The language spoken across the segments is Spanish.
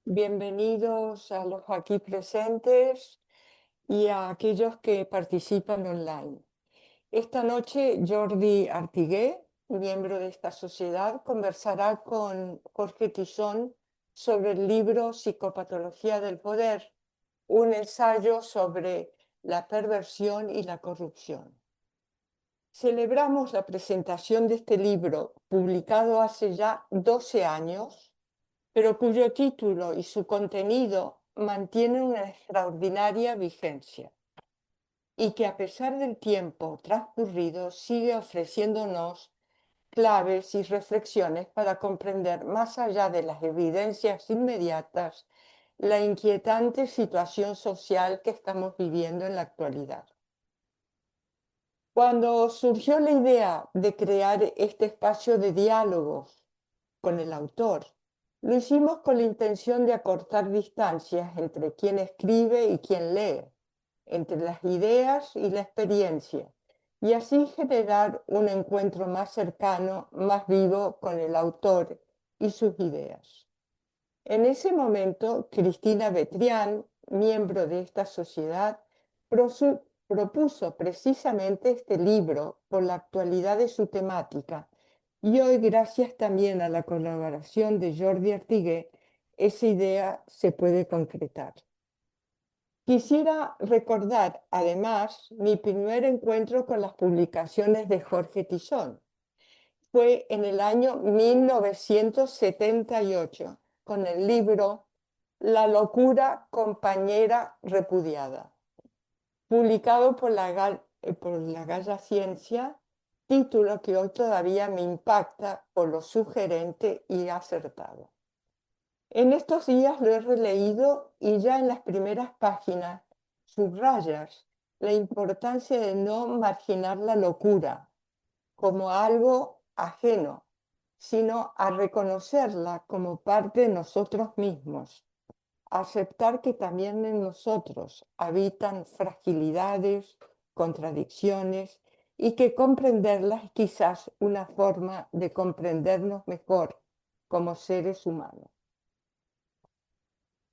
Bienvenidos a los aquí presentes y a aquellos que participan online. Esta noche Jordi Artigué, miembro de esta sociedad, conversará con Jorge Tizón sobre el libro Psicopatología del Poder, un ensayo sobre la perversión y la corrupción. Celebramos la presentación de este libro, publicado hace ya 12 años, pero cuyo título y su contenido mantienen una extraordinaria vigencia y que a pesar del tiempo transcurrido sigue ofreciéndonos claves y reflexiones para comprender más allá de las evidencias inmediatas la inquietante situación social que estamos viviendo en la actualidad. Cuando surgió la idea de crear este espacio de diálogos con el autor, lo hicimos con la intención de acortar distancias entre quien escribe y quien lee, entre las ideas y la experiencia, y así generar un encuentro más cercano, más vivo con el autor y sus ideas. En ese momento, Cristina Betrián, miembro de esta sociedad, propuso precisamente este libro por la actualidad de su temática y hoy, gracias también a la colaboración de Jordi Artigué, esa idea se puede concretar. Quisiera recordar, además, mi primer encuentro con las publicaciones de Jorge Tizón. Fue en el año 1978, con el libro La locura compañera repudiada, publicado por la Galla Ciencia, título que hoy todavía me impacta por lo sugerente y acertado. En estos días lo he releído y ya en las primeras páginas subrayas la importancia de no marginar la locura como algo ajeno, sino a reconocerla como parte de nosotros mismos, aceptar que también en nosotros habitan fragilidades, contradicciones y que comprenderlas es quizás una forma de comprendernos mejor como seres humanos.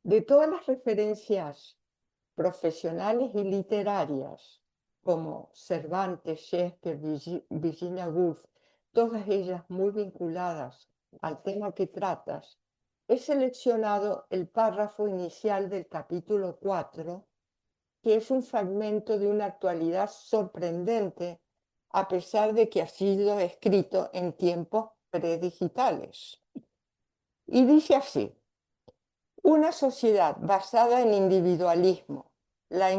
De todas las referencias profesionales y literarias, como Cervantes, Shakespeare, Virginia Woolf, todas ellas muy vinculadas al tema que tratas, he seleccionado el párrafo inicial del capítulo 4, que es un fragmento de una actualidad sorprendente, a pesar de que ha sido escrito en tiempos predigitales. Y dice así: una sociedad basada en individualismo, la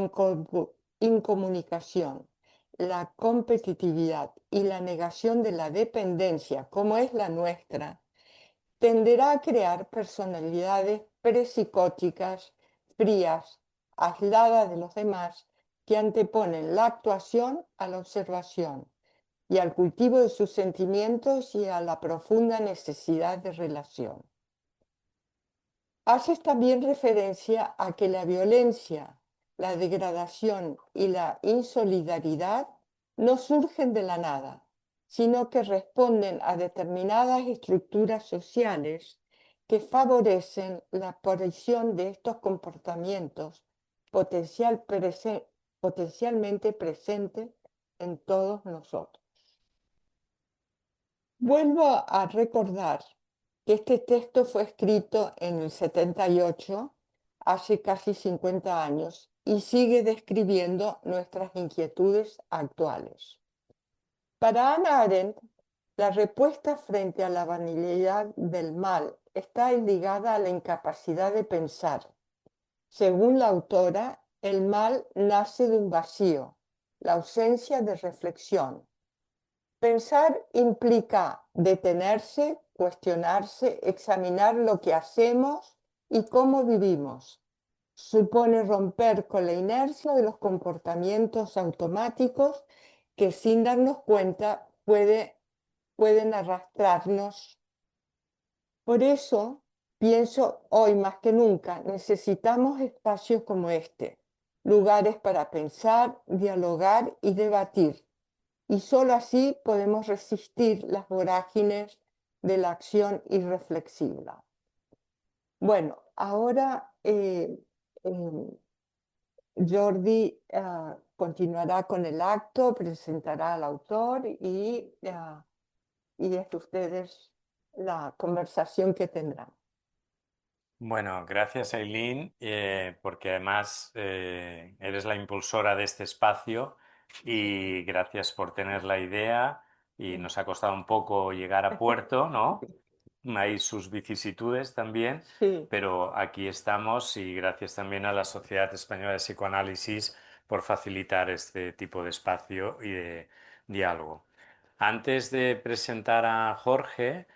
incomunicación, la competitividad y la negación de la dependencia, como es la nuestra, tenderá a crear personalidades prepsicóticas, frías, aisladas de los demás, que anteponen la actuación a la observación y al cultivo de sus sentimientos y a la profunda necesidad de relación. Haces también referencia a que la violencia, la degradación y la insolidaridad no surgen de la nada, sino que responden a determinadas estructuras sociales que favorecen la aparición de estos comportamientos potencialmente presentes en todos nosotros. Vuelvo a recordar que este texto fue escrito en el 78, hace casi 50 años, y sigue describiendo nuestras inquietudes actuales. Para Hannah Arendt, la respuesta frente a la banalidad del mal está ligada a la incapacidad de pensar. Según la autora, el mal nace de un vacío, la ausencia de reflexión. Pensar implica detenerse, cuestionarse, examinar lo que hacemos y cómo vivimos. Supone romper con la inercia de los comportamientos automáticos que sin darnos cuenta pueden arrastrarnos. Por eso, pienso hoy más que nunca, necesitamos espacios como este, lugares para pensar, dialogar y debatir. Y solo así podemos resistir las vorágines de la acción irreflexiva. Bueno, ahora Jordi continuará con el acto, presentará al autor y es ustedes la conversación que tendrán. Bueno, gracias Aileen, porque además eres la impulsora de este espacio y gracias por tener la idea y nos ha costado un poco llegar a puerto, ¿no? Hay sus vicisitudes también, Sí, pero aquí estamos y gracias también a la Sociedad Española de Psicoanálisis por facilitar este tipo de espacio y de diálogo. Antes de presentar a Jorge,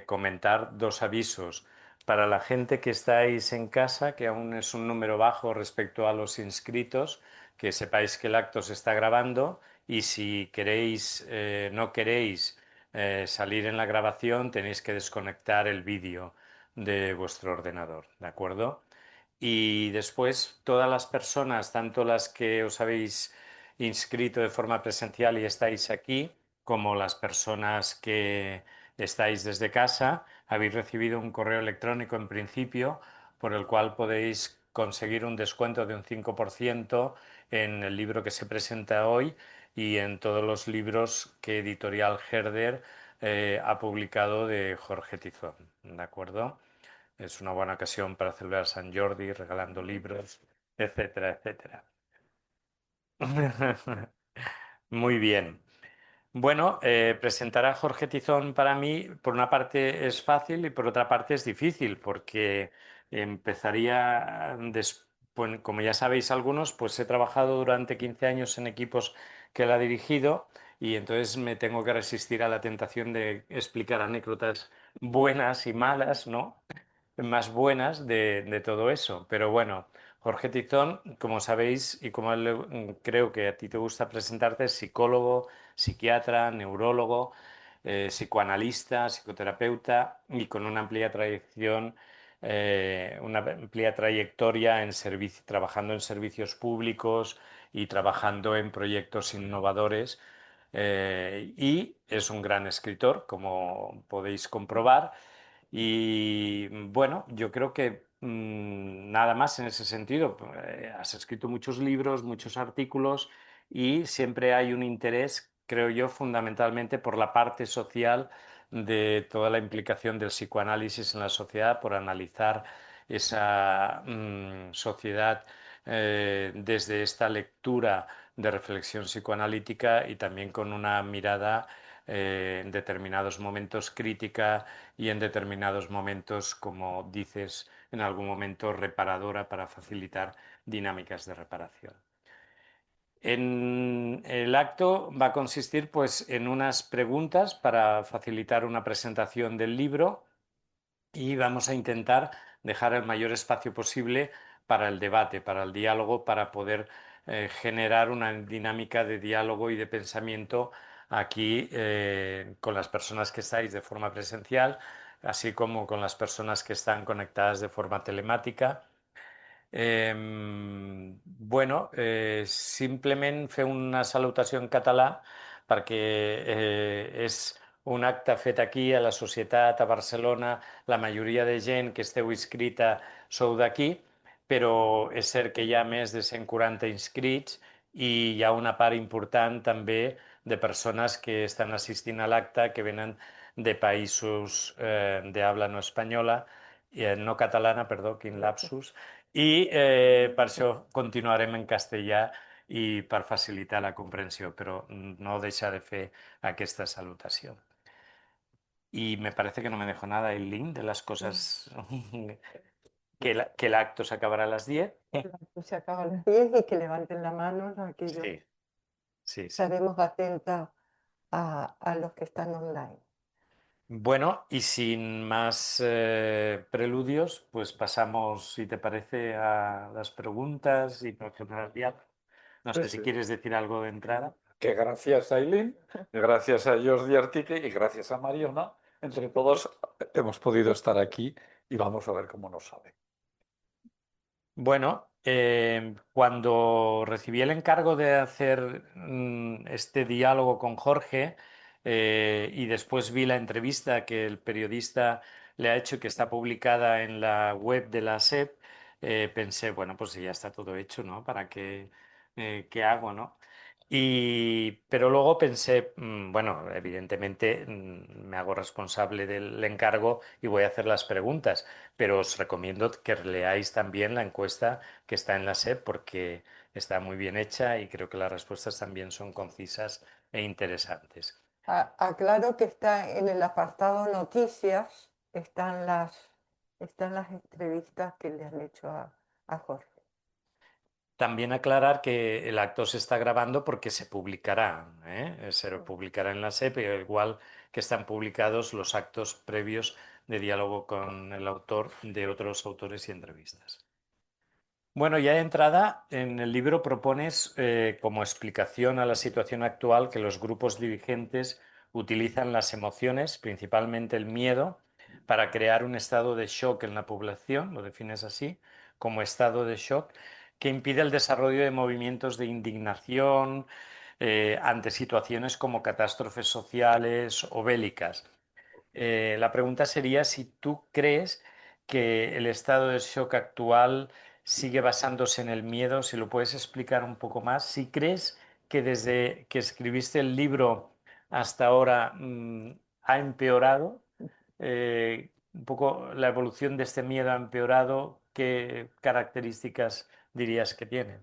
comentar dos avisos. Para la gente que estáis en casa, que aún es un número bajo respecto a los inscritos, que sepáis que el acto se está grabando y si queréis, no queréis salir en la grabación, tenéis que desconectar el vídeo de vuestro ordenador, ¿de acuerdo? Y después todas las personas, tanto las que os habéis inscrito de forma presencial y estáis aquí, como las personas que estáis desde casa, habéis recibido un correo electrónico en principio por el cual podéis conseguir un descuento de un 5% en el libro que se presenta hoy y en todos los libros que Editorial Herder ha publicado de Jorge Tizón, ¿de acuerdo? Es una buena ocasión para celebrar San Jordi, regalando libros, etcétera, etcétera. Muy bien. Bueno, presentar a Jorge Tizón para mí, por una parte es fácil y por otra parte es difícil, porque empezaría, pues, como ya sabéis algunos, pues he trabajado durante 15 años en equipos que él ha dirigido y entonces me tengo que resistir a la tentación de explicar anécdotas buenas y malas, ¿no? Más buenas de todo eso. Pero bueno, Jorge Tizón, como sabéis y como creo que a ti te gusta presentarte, es psicólogo, psiquiatra, neurólogo, psicoanalista, psicoterapeuta y con una amplia trayección, una amplia trayectoria en trabajando en servicios públicos y trabajando en proyectos innovadores. Y es un gran escritor, como podéis comprobar. Y bueno, yo creo que nada más en ese sentido. Has escrito muchos libros, muchos artículos y siempre hay un interés, creo yo, fundamentalmente por la parte social de toda la implicación del psicoanálisis en la sociedad, por analizar esa sociedad desde esta lectura de reflexión psicoanalítica y también con una mirada en determinados momentos crítica y en determinados momentos, como dices, en algún momento reparadora para facilitar dinámicas de reparación. El acto va a consistir pues, en unas preguntas para facilitar una presentación del libro y vamos a intentar dejar el mayor espacio posible para el debate, para el diálogo, para poder generar una dinámica de diálogo y de pensamiento aquí con las personas que estáis de forma presencial, así como con las personas que están conectadas de forma telemática. Bueno, simplement fer una salutació en català perquè és un acte fet aquí a la societat, a Barcelona, la majoria de gent que esteu inscrita sou d'aquí, però és cert que hi ha més de 140 inscrits i hi ha una part important també de persones que estan assistint a l'acte que venen de països de habla no espanyola, no catalana, perdó, quin lapsus, i per això continuarem en castellà i per facilitar la comprensió, però no deixa de fer aquesta salutació. Y me parece que no me dejo nada el link de las cosas que el acto se acabará a las 10. Se acaba a las 10 y que levanten la mano aquellos. Sí, sí, sí. Estaremos atentas a los que están online. Bueno, y sin más preludios, pues pasamos, si te parece, a las preguntas y proceder al diálogo. No sé si Sí. quieres decir algo de entrada. Que gracias a Eileen, gracias a Jordi Artigue y gracias a Mariona, entre todos hemos podido estar aquí y vamos a ver cómo nos sale. Bueno, cuando recibí el encargo de hacer este diálogo con Jorge y después vi la entrevista que el periodista le ha hecho y que está publicada en la web de la SEP, pensé, bueno, pues si ya está todo hecho, ¿no? ¿Para qué hago, no? Pero luego pensé, bueno, evidentemente me hago responsable del encargo y voy a hacer las preguntas, pero os recomiendo que leáis también la encuesta que está en la SEP porque está muy bien hecha y creo que las respuestas también son concisas e interesantes. Aclaro que está en el apartado noticias, están las entrevistas que le han hecho a Jorge. También aclarar que el acto se está grabando porque se publicará, ¿eh? Se publicará en la SEP, igual que están publicados los actos previos de diálogo con el autor de otros autores y entrevistas. Bueno, ya de entrada, en el libro propones como explicación a la situación actual que los grupos dirigentes utilizan las emociones, principalmente el miedo, para crear un estado de shock en la población, lo defines así, como estado de shock, que impide el desarrollo de movimientos de indignación ante situaciones como catástrofes sociales o bélicas. La pregunta sería si tú crees que el estado de shock actual sigue basándose en el miedo, si lo puedes explicar un poco más, si crees que desde que escribiste el libro hasta ahora ha empeorado, un poco la evolución de este miedo ha empeorado, ¿qué características dirías que tiene?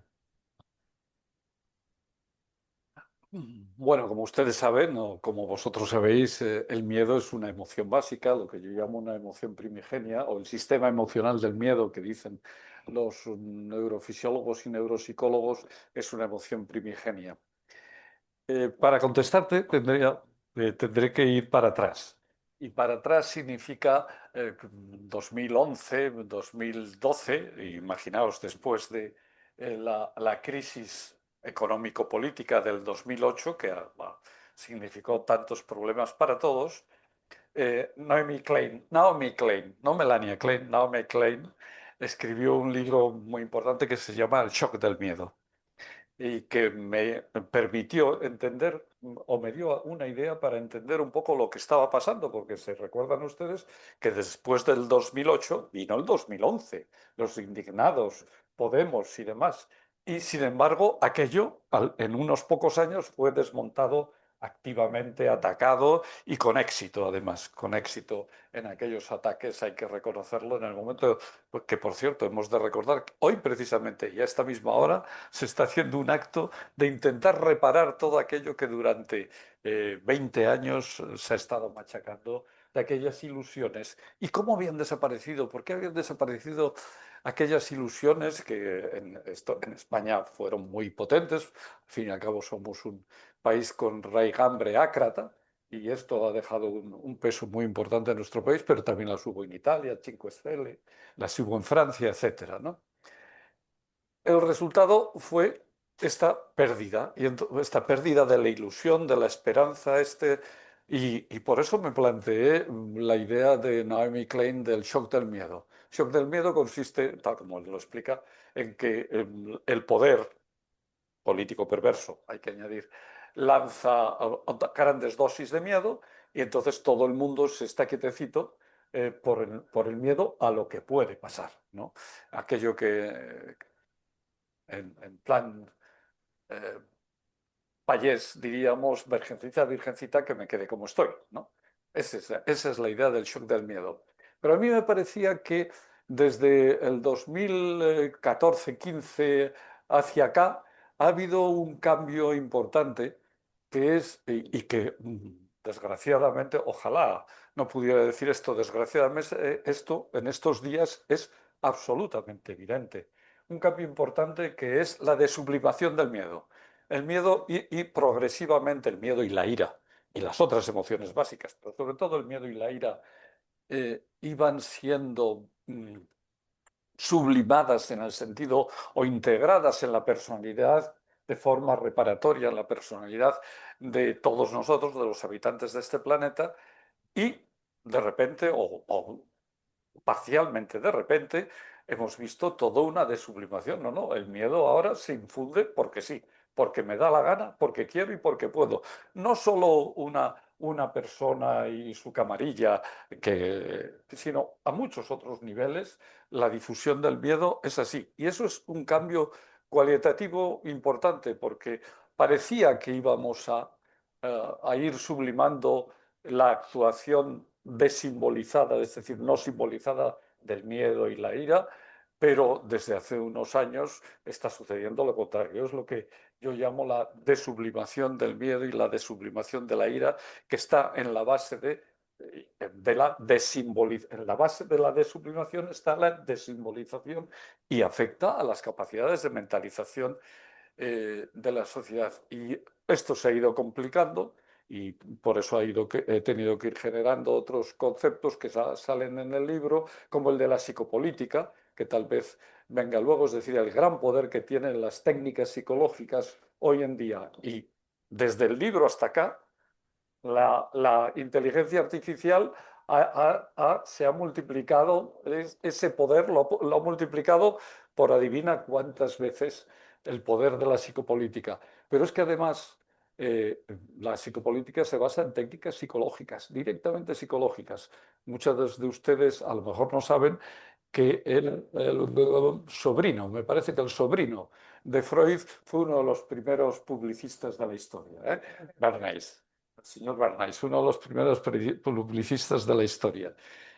Bueno, como ustedes saben, o como vosotros sabéis, el miedo es una emoción básica, lo que yo llamo una emoción primigenia, o el sistema emocional del miedo que dicen los neurofisiólogos y neuropsicólogos, es una emoción primigenia. Para contestarte tendré que ir para atrás. Y para atrás significa 2011, 2012, imaginaos después de la crisis económico-política del 2008, que significó tantos problemas para todos. Naomi Klein, no Melania Klein, Naomi Klein, escribió un libro muy importante que se llama El shock del miedo y que me permitió entender o me dio una idea para entender un poco lo que estaba pasando, porque se recuerdan ustedes que después del 2008 vino el 2011, los indignados, Podemos y demás. Y sin embargo, aquello en unos pocos años fue desmontado activamente, atacado y con éxito, además, con éxito en aquellos ataques, hay que reconocerlo en el momento, pues, que por cierto hemos de recordar que hoy precisamente y a esta misma hora se está haciendo un acto de intentar reparar todo aquello que durante 20 años se ha estado machacando de aquellas ilusiones. ¿Y cómo habían desaparecido? ¿Por qué habían desaparecido aquellas ilusiones que en España fueron muy potentes? Al fin y al cabo somos un país con raigambre ácrata y esto ha dejado un peso muy importante en nuestro país, pero también las hubo en Italia, Cinque Stelle, las hubo en Francia, etcétera, ¿no? El resultado fue esta pérdida, y esta pérdida de la ilusión, de la esperanza, y por eso me planteé la idea de Naomi Klein del shock del miedo. Shock del miedo consiste, tal como él lo explica, en que el poder político perverso, hay que añadir, lanza grandes dosis de miedo y entonces todo el mundo se está quietecito por el miedo a lo que puede pasar, ¿no? Aquello que en plan eh, payés diríamos, virgencita, virgencita, que me quede como estoy, ¿no? Esa es la idea del shock del miedo. Pero a mí me parecía que desde el 2014-15 hacia acá ha habido un cambio importante que es, y que desgraciadamente, ojalá no pudiera decir esto, desgraciadamente esto en estos días es absolutamente evidente. Un cambio importante que es la desublimación del miedo. El miedo y progresivamente el miedo y la ira y las otras emociones básicas, pero sobre todo el miedo y la ira iban siendo sublimadas en el sentido o integradas en la personalidad de forma reparatoria en la personalidad de todos nosotros, de los habitantes de este planeta, y de repente, o parcialmente de repente, hemos visto toda una desublimación. No, no, el miedo ahora se infunde porque sí, porque me da la gana, porque quiero y porque puedo. No solo una persona y su camarilla, sino a muchos otros niveles, la difusión del miedo es así. Y eso es un cambio cualitativo importante, porque parecía que íbamos a ir sublimando la actuación desimbolizada, es decir, no simbolizada del miedo y la ira, pero desde hace unos años está sucediendo lo contrario. Es lo que yo llamo la desublimación del miedo y la desublimación de la ira, que está en la base de la desimbolización. En la base de la desublimación está la desimbolización y afecta a las capacidades de mentalización de la sociedad. Y esto se ha ido complicando y por eso he tenido que ir generando otros conceptos que salen en el libro, como el de la psicopolítica, que tal vez venga luego, es decir, el gran poder que tienen las técnicas psicológicas hoy en día. Y desde el libro hasta acá, la inteligencia artificial se ha multiplicado, ese poder lo ha multiplicado por adivina cuántas veces el poder de la psicopolítica. Pero es que además la psicopolítica se basa en técnicas psicológicas, directamente psicológicas. Muchos de ustedes a lo mejor no saben que el sobrino, me parece que el sobrino de Freud fue uno de los primeros publicistas de la historia, Bernays. El señor Bernays, uno de los primeros publicistas de la historia.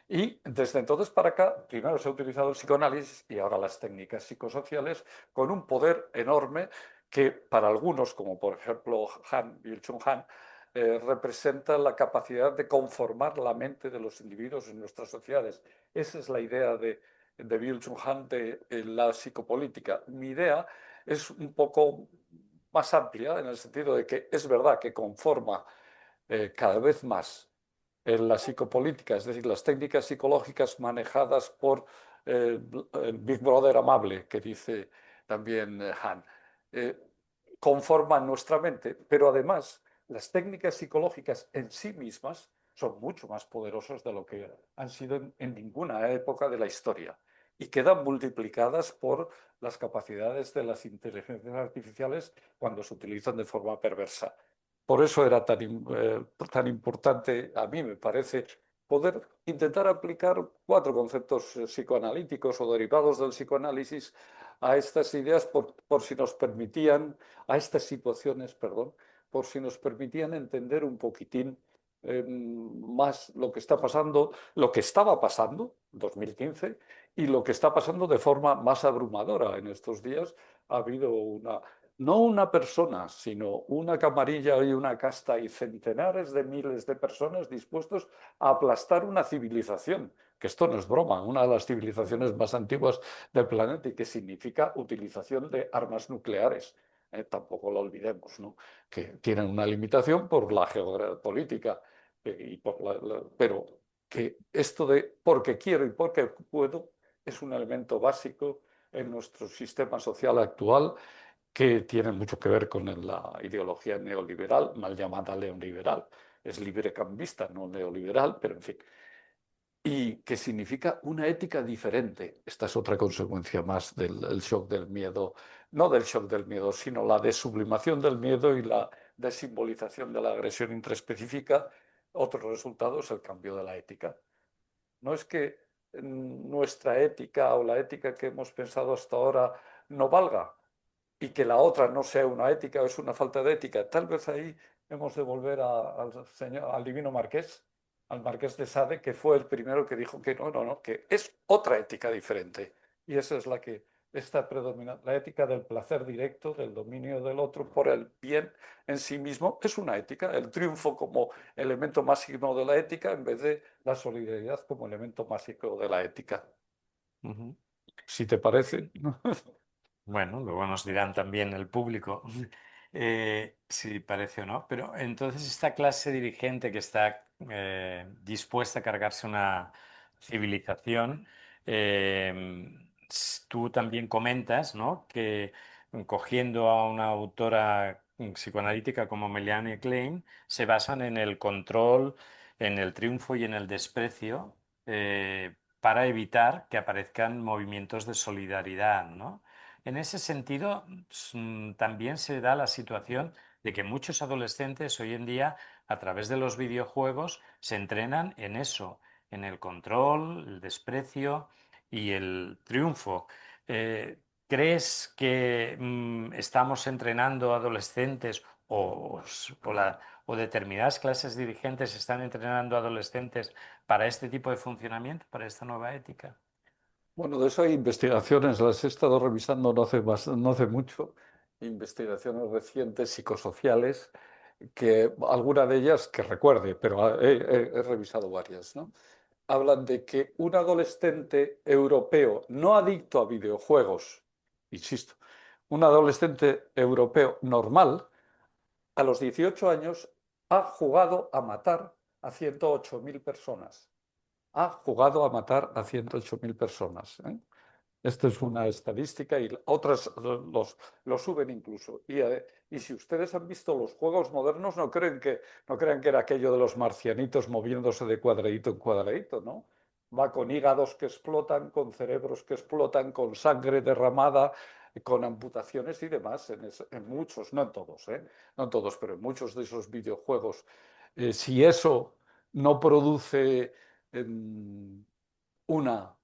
Y desde entonces para acá, primero se ha utilizado el psicoanálisis y ahora las técnicas psicosociales con un poder enorme que para algunos, como por ejemplo Byung-Chul Han, representa la capacidad de conformar la mente de los individuos en nuestras sociedades. Esa es la idea de Byung-Chul Han de la psicopolítica. Mi idea es un poco más amplia en el sentido de que es verdad que conforma cada vez más en la psicopolítica, es decir, las técnicas psicológicas manejadas por el Big Brother amable, que dice también Han, eh, conforman nuestra mente, pero además las técnicas psicológicas en sí mismas son mucho más poderosas de lo que han sido en ninguna época de la historia y quedan multiplicadas por las capacidades de las inteligencias artificiales cuando se utilizan de forma perversa. Por eso era tan importante, a mí me parece, poder intentar aplicar 4 conceptos psicoanalíticos o derivados del psicoanálisis a estas ideas por si nos permitían, a estas situaciones, perdón, por si nos permitían entender un poquitín más lo que está pasando, lo que estaba pasando en 2015 y lo que está pasando de forma más abrumadora en estos días. Ha habido no una persona, sino una camarilla y una casta y centenares de miles de personas dispuestos a aplastar una civilización, que esto no es broma, una de las civilizaciones más antiguas del planeta y que significa utilización de armas nucleares. Tampoco lo olvidemos, ¿no? Que tienen una limitación por la geopolítica, pero que esto de porque quiero y porque puedo es un elemento básico en nuestro sistema social actual que tiene mucho que ver con la ideología neoliberal, mal llamada neoliberal. Es librecambista, no neoliberal, pero en fin. Y que significa una ética diferente. Esta es otra consecuencia más del shock del miedo, no del shock del miedo, sino la desublimación del miedo y la desimbolización de la agresión intraespecífica. Otro resultado es el cambio de la ética. No es que nuestra ética o la ética que hemos pensado hasta ahora no valga, y que la otra no sea una ética o es una falta de ética. Tal vez ahí hemos de volver al divino Marqués, al Marqués de Sade, que fue el primero que dijo que no, que es otra ética diferente. Y esa es la que está predominando. La ética del placer directo, del dominio del otro por el bien en sí mismo, es una ética. El triunfo como elemento máximo de la ética en vez de la solidaridad como elemento máximo de la ética. Ujú. Si te parece. Bueno, luego nos dirán también el público si parece o no. Pero entonces esta clase dirigente que está dispuesta a cargarse una civilización, tú también comentas, ¿no? Que cogiendo a una autora psicoanalítica como Melanie Klein, se basan en el control, en el triunfo y en el desprecio para evitar que aparezcan movimientos de solidaridad, ¿no? En ese sentido, también se da la situación de que muchos adolescentes hoy en día a través de los videojuegos se entrenan en eso, en el control, el desprecio y el triunfo. ¿Crees que estamos entrenando adolescentes o determinadas clases dirigentes están entrenando adolescentes para este tipo de funcionamiento, para esta nueva ética? Bueno, de eso hay investigaciones, las he estado revisando no hace mucho, investigaciones recientes psicosociales, que alguna de ellas que recuerde, pero he revisado varias, ¿no? Hablan de que un adolescente europeo no adicto a videojuegos, insisto, un adolescente europeo normal, a los 18 años ha jugado a matar a 108.000 personas. Ha jugado a matar a 108.000 personas, ¿eh? Esto es una estadística y otras lo suben incluso. Y si ustedes han visto los juegos modernos, no crean que era aquello de los marcianitos moviéndose de cuadradito en cuadradito, ¿no? Va con hígados que explotan, con cerebros que explotan, con sangre derramada, con amputaciones y demás, en muchos, no en todos, no en todos, pero en muchos de esos videojuegos. Si eso no produce una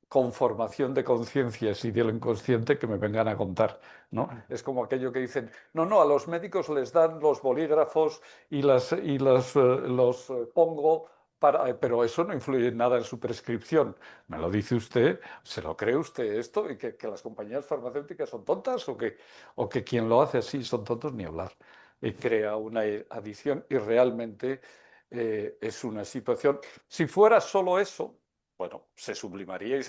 conformación de conciencias y de lo inconsciente, que me vengan a contar, ¿no? Es como aquello que dicen, no, a los médicos les dan los bolígrafos y los pongo para, pero eso no influye en nada en su prescripción. ¿Me lo dice usted? ¿Se lo cree usted esto? ¿Y que las compañías farmacéuticas son tontas o que quien lo hace así son tontos? Ni hablar. Y crea una adicción y realmente es una situación. Si fuera solo eso, bueno, se sublimaría y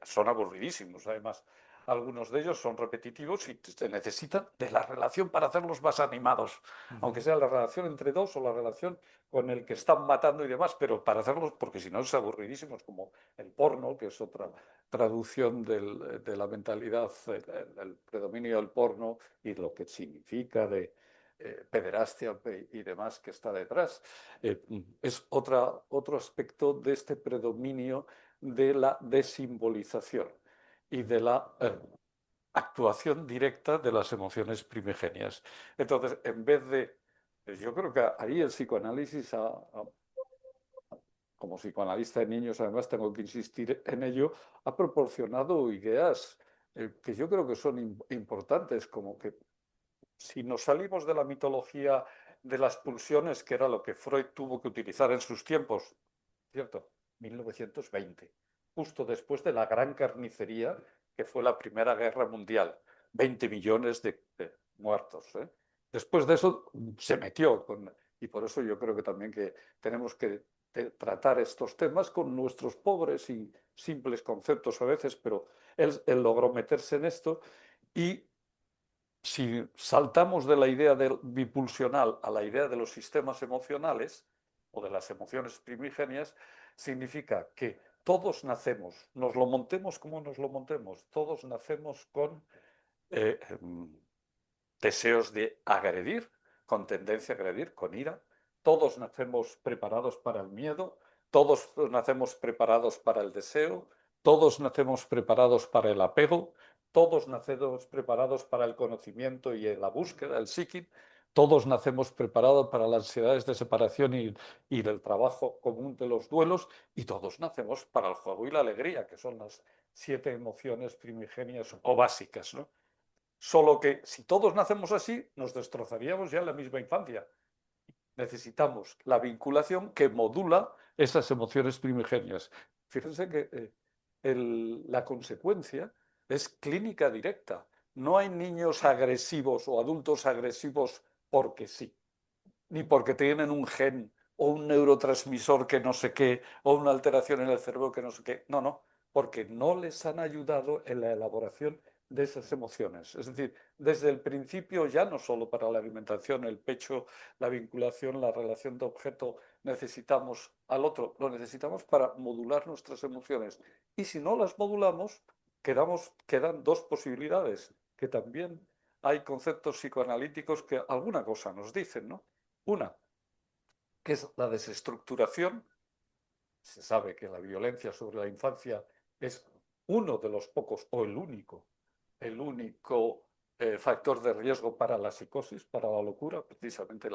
son aburridísimos. Además, algunos de ellos son repetitivos y se necesitan de la relación para hacerlos más animados, aunque sea la relación entre dos o la relación con el que están matando y demás, pero para hacerlos, porque si no es aburridísimos, como el porno, que es otra traducción de la mentalidad, el predominio del porno y lo que significa de pederastia y demás que está detrás. Es otro aspecto de este predominio de la desimbolización y de la actuación directa de las emociones primigenias. Entonces, en vez de... Yo creo que ahí el psicoanálisis como psicoanalista de niños, además tengo que insistir en ello, ha proporcionado ideas que yo creo que son importantes, como que si nos salimos de la mitología de las pulsiones, que era lo que Freud tuvo que utilizar en sus tiempos, ¿cierto? 1920, justo después de la gran carnicería que fue la Primera Guerra Mundial, 20 millones de muertos. Después de eso se metió y por eso yo creo que también que tenemos que tratar estos temas con nuestros pobres y simples conceptos a veces, pero él logró meterse en esto y si saltamos de la idea del bipulsional a la idea de los sistemas emocionales o de las emociones primigenias, significa que todos nacemos, nos lo montemos como nos lo montemos, todos nacemos con deseos de agredir, con tendencia a agredir, con ira. Todos nacemos preparados para el miedo, todos nacemos preparados para el deseo, todos nacemos preparados para el apego, todos nacemos preparados para el conocimiento y la búsqueda, el seeking, todos nacemos preparados para las ansiedades de separación y del trabajo común de los duelos, y todos nacemos para el juego y la alegría, que son las 7 emociones primigenias o básicas, ¿no? Solo que si todos nacemos así, nos destrozaríamos ya en la misma infancia. Necesitamos la vinculación que modula esas emociones primigenias. Fíjense que la consecuencia es clínica directa. No hay niños agresivos o adultos agresivos porque sí, ni porque tienen un gen o un neurotransmisor que no sé qué, o una alteración en el cerebro que no sé qué. No, porque no les han ayudado en la elaboración de esas emociones. Es decir, desde el principio, ya no solo para la alimentación, el pecho, la vinculación, la relación de objeto, necesitamos al otro, lo necesitamos para modular nuestras emociones. Y si no las modulamos, quedan dos posibilidades, que también hay conceptos psicoanalíticos que alguna cosa nos dicen, ¿no? Una, que es la desestructuración. Se sabe que la violencia sobre la infancia es uno de los pocos, o el único factor de riesgo para la psicosis, para la locura, precisamente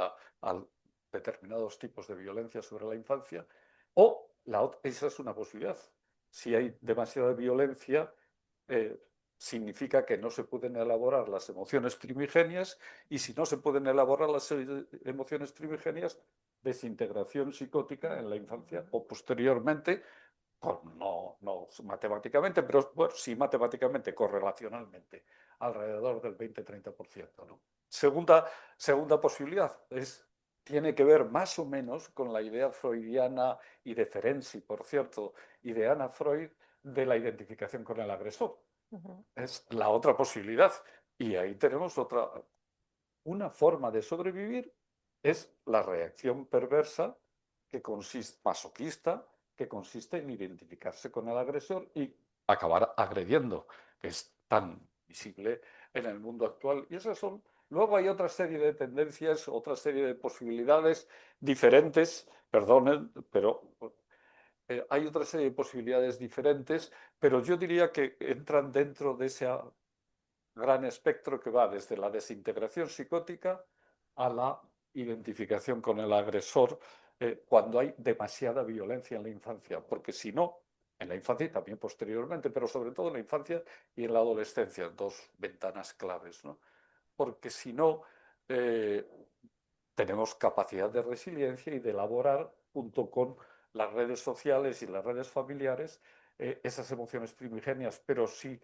determinados tipos de violencia sobre la infancia, o esa es una posibilidad. Si hay demasiada violencia, significa que no se pueden elaborar las emociones primigenias, y si no se pueden elaborar las emociones primigenias, desintegración psicótica en la infancia o posteriormente, no matemáticamente, pero bueno, sí matemáticamente, correlacionalmente, alrededor del 20-30%, ¿no? Segunda posibilidad tiene que ver más o menos con la idea freudiana y de Ferenczi, por cierto, y de Anna Freud, de la identificación con el agresor. Es la otra posibilidad. Y ahí tenemos una forma de sobrevivir, es la reacción perversa masoquista, que consiste en identificarse con el agresor y acabar agrediendo, que es tan visible en el mundo actual. Y esas son. Luego hay otra serie de tendencias, otra serie de posibilidades diferentes, perdonen, pero hay otra serie de posibilidades diferentes, pero yo diría que entran dentro de ese gran espectro que va desde la desintegración psicótica a la identificación con el agresor cuando hay demasiada violencia en la infancia, porque si no, en la infancia y también posteriormente, pero sobre todo en la infancia y en la adolescencia, dos ventanas claves, ¿no? Porque si no, tenemos capacidad de resiliencia y de elaborar, junto con las redes sociales y las redes familiares, esas emociones primigenias, pero si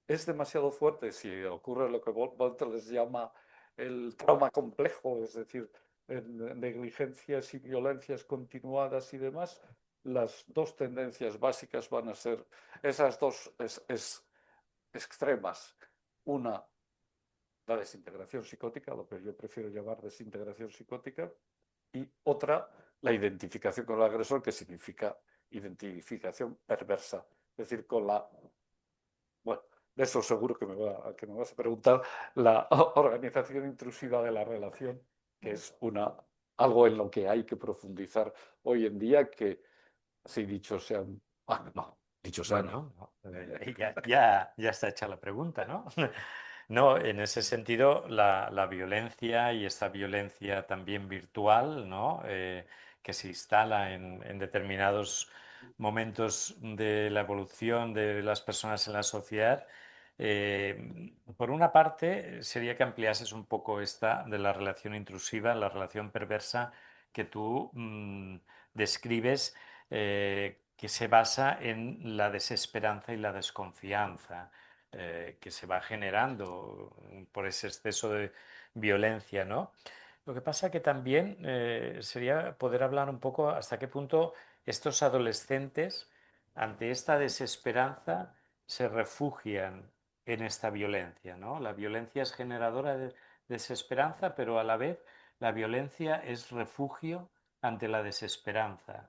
es demasiado fuerte, si ocurre lo que Walter les llama el trauma complejo, es decir, negligencias y violencias continuadas y demás, las dos tendencias básicas van a ser esas dos extremas. Una, la desintegración psicótica, lo que yo prefiero llamar desintegración psicótica, y otra, la identificación con el agresor, que significa identificación perversa, es decir, con la... Bueno, de eso seguro que me vas a preguntar, la organización intrusiva de la relación, que es algo en lo que hay que profundizar hoy en día, que, así dicho sean... no, dicho sea no. Bueno, ya está hecha la pregunta, ¿no? No, en ese sentido, la violencia y esta violencia también virtual, ¿no? Que se instala en determinados momentos de la evolución de las personas en la sociedad. Por una parte, sería que ampliases un poco esta de la relación intrusiva, la relación perversa que tú describes, que se basa en la desesperanza y la desconfianza que se va generando por ese exceso de violencia, ¿no? Lo que pasa que también sería poder hablar un poco hasta qué punto estos adolescentes, ante esta desesperanza, se refugian en esta violencia, ¿no? La violencia es generadora de desesperanza, pero a la vez la violencia es refugio ante la desesperanza.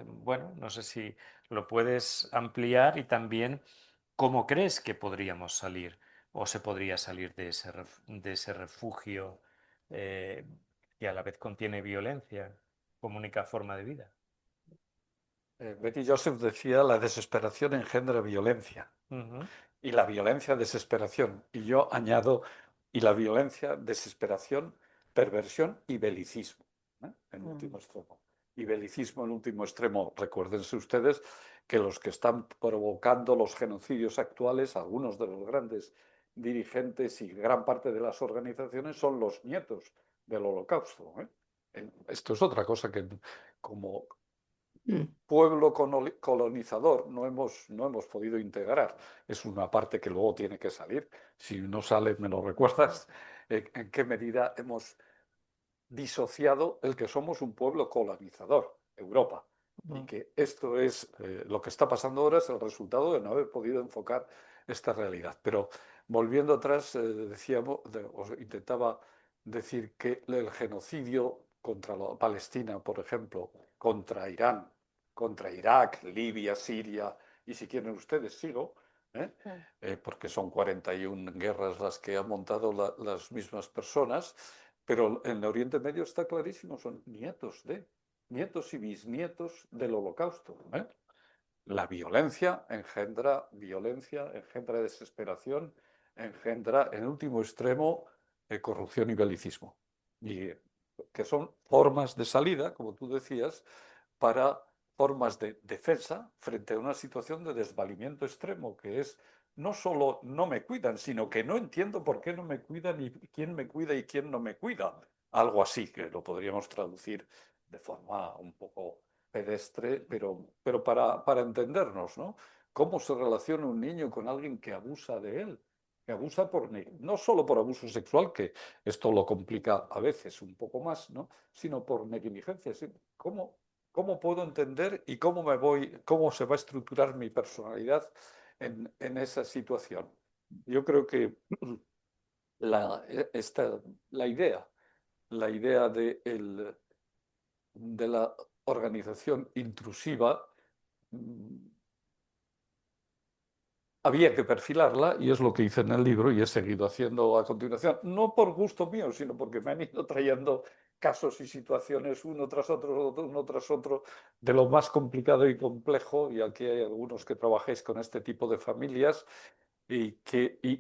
Bueno, no sé si lo puedes ampliar y también cómo crees que podríamos salir o se podría salir de ese refugio que a la vez contiene violencia como única forma de vida. Betty Joseph decía, la desesperación engendra violencia. Y la violencia, desesperación. Y yo añado, y la violencia, desesperación, perversión y belicismo, en último extremo. Y belicismo en último extremo. Recuérdense ustedes que los que están provocando los genocidios actuales, algunos de los grandes dirigentes y gran parte de las organizaciones, son los nietos del Holocausto. Esto es otra cosa que, como pueblo colonizador, no hemos podido integrar. Es una parte que luego tiene que salir. Si no sale, me lo recuerdas, en qué medida hemos disociado el que somos un pueblo colonizador, Europa. Y que esto es lo que está pasando ahora, es el resultado de no haber podido enfocar esta realidad. Pero volviendo atrás, intentaba decir que el genocidio contra Palestina, por ejemplo, contra Irán, contra Irak, Libia, Siria, y si quieren ustedes sigo, porque son 41 guerras las que han montado las mismas personas, pero en Oriente Medio está clarísimo, son nietos y bisnietos del Holocausto. La violencia engendra desesperación, engendra, en último extremo, corrupción y belicismo. Y que son formas de salida, como tú decías, para formas de defensa frente a una situación de desvalimiento extremo, que es no solo no me cuidan, sino que no entiendo por qué no me cuidan y quién me cuida y quién no me cuida. Algo así, que lo podríamos traducir de forma un poco pedestre, pero para entendernos, ¿no? ¿Cómo se relaciona un niño con alguien que abusa de él? Que abusa no solo por abuso sexual, que esto lo complica a veces un poco más, ¿no? Sino por negligencia. ¿Sí? ¿Cómo puedo entender y cómo se va a estructurar mi personalidad en esa situación? Yo creo que la, la idea de la organización intrusiva, había que perfilarla y es lo que hice en el libro y he seguido haciendo a continuación, no por gusto mío, sino porque me han ido trayendo casos y situaciones uno tras otro, de lo más complicado y complejo, y aquí hay algunos que trabajéis con este tipo de familias y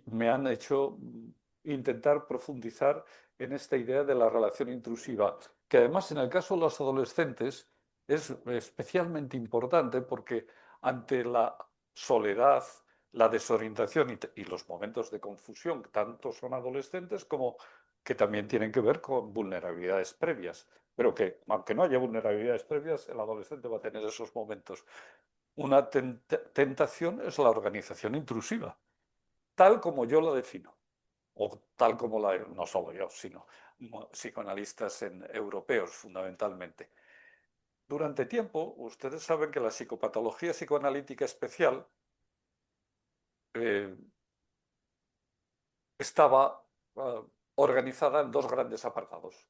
me han hecho intentar profundizar en esta idea de la relación intrusiva, que además en el caso de los adolescentes es especialmente importante porque ante la soledad, la desorientación y los momentos de confusión, tanto son adolescentes como que también tienen que ver con vulnerabilidades previas, pero que aunque no haya vulnerabilidades previas, el adolescente va a tener esos momentos. Una tentación es la organización intrusiva, tal como yo la defino, o tal como no solo yo, sino psicoanalistas europeos fundamentalmente. Durante tiempo, ustedes saben que la psicopatología psicoanalítica especial estaba organizada en dos grandes apartados: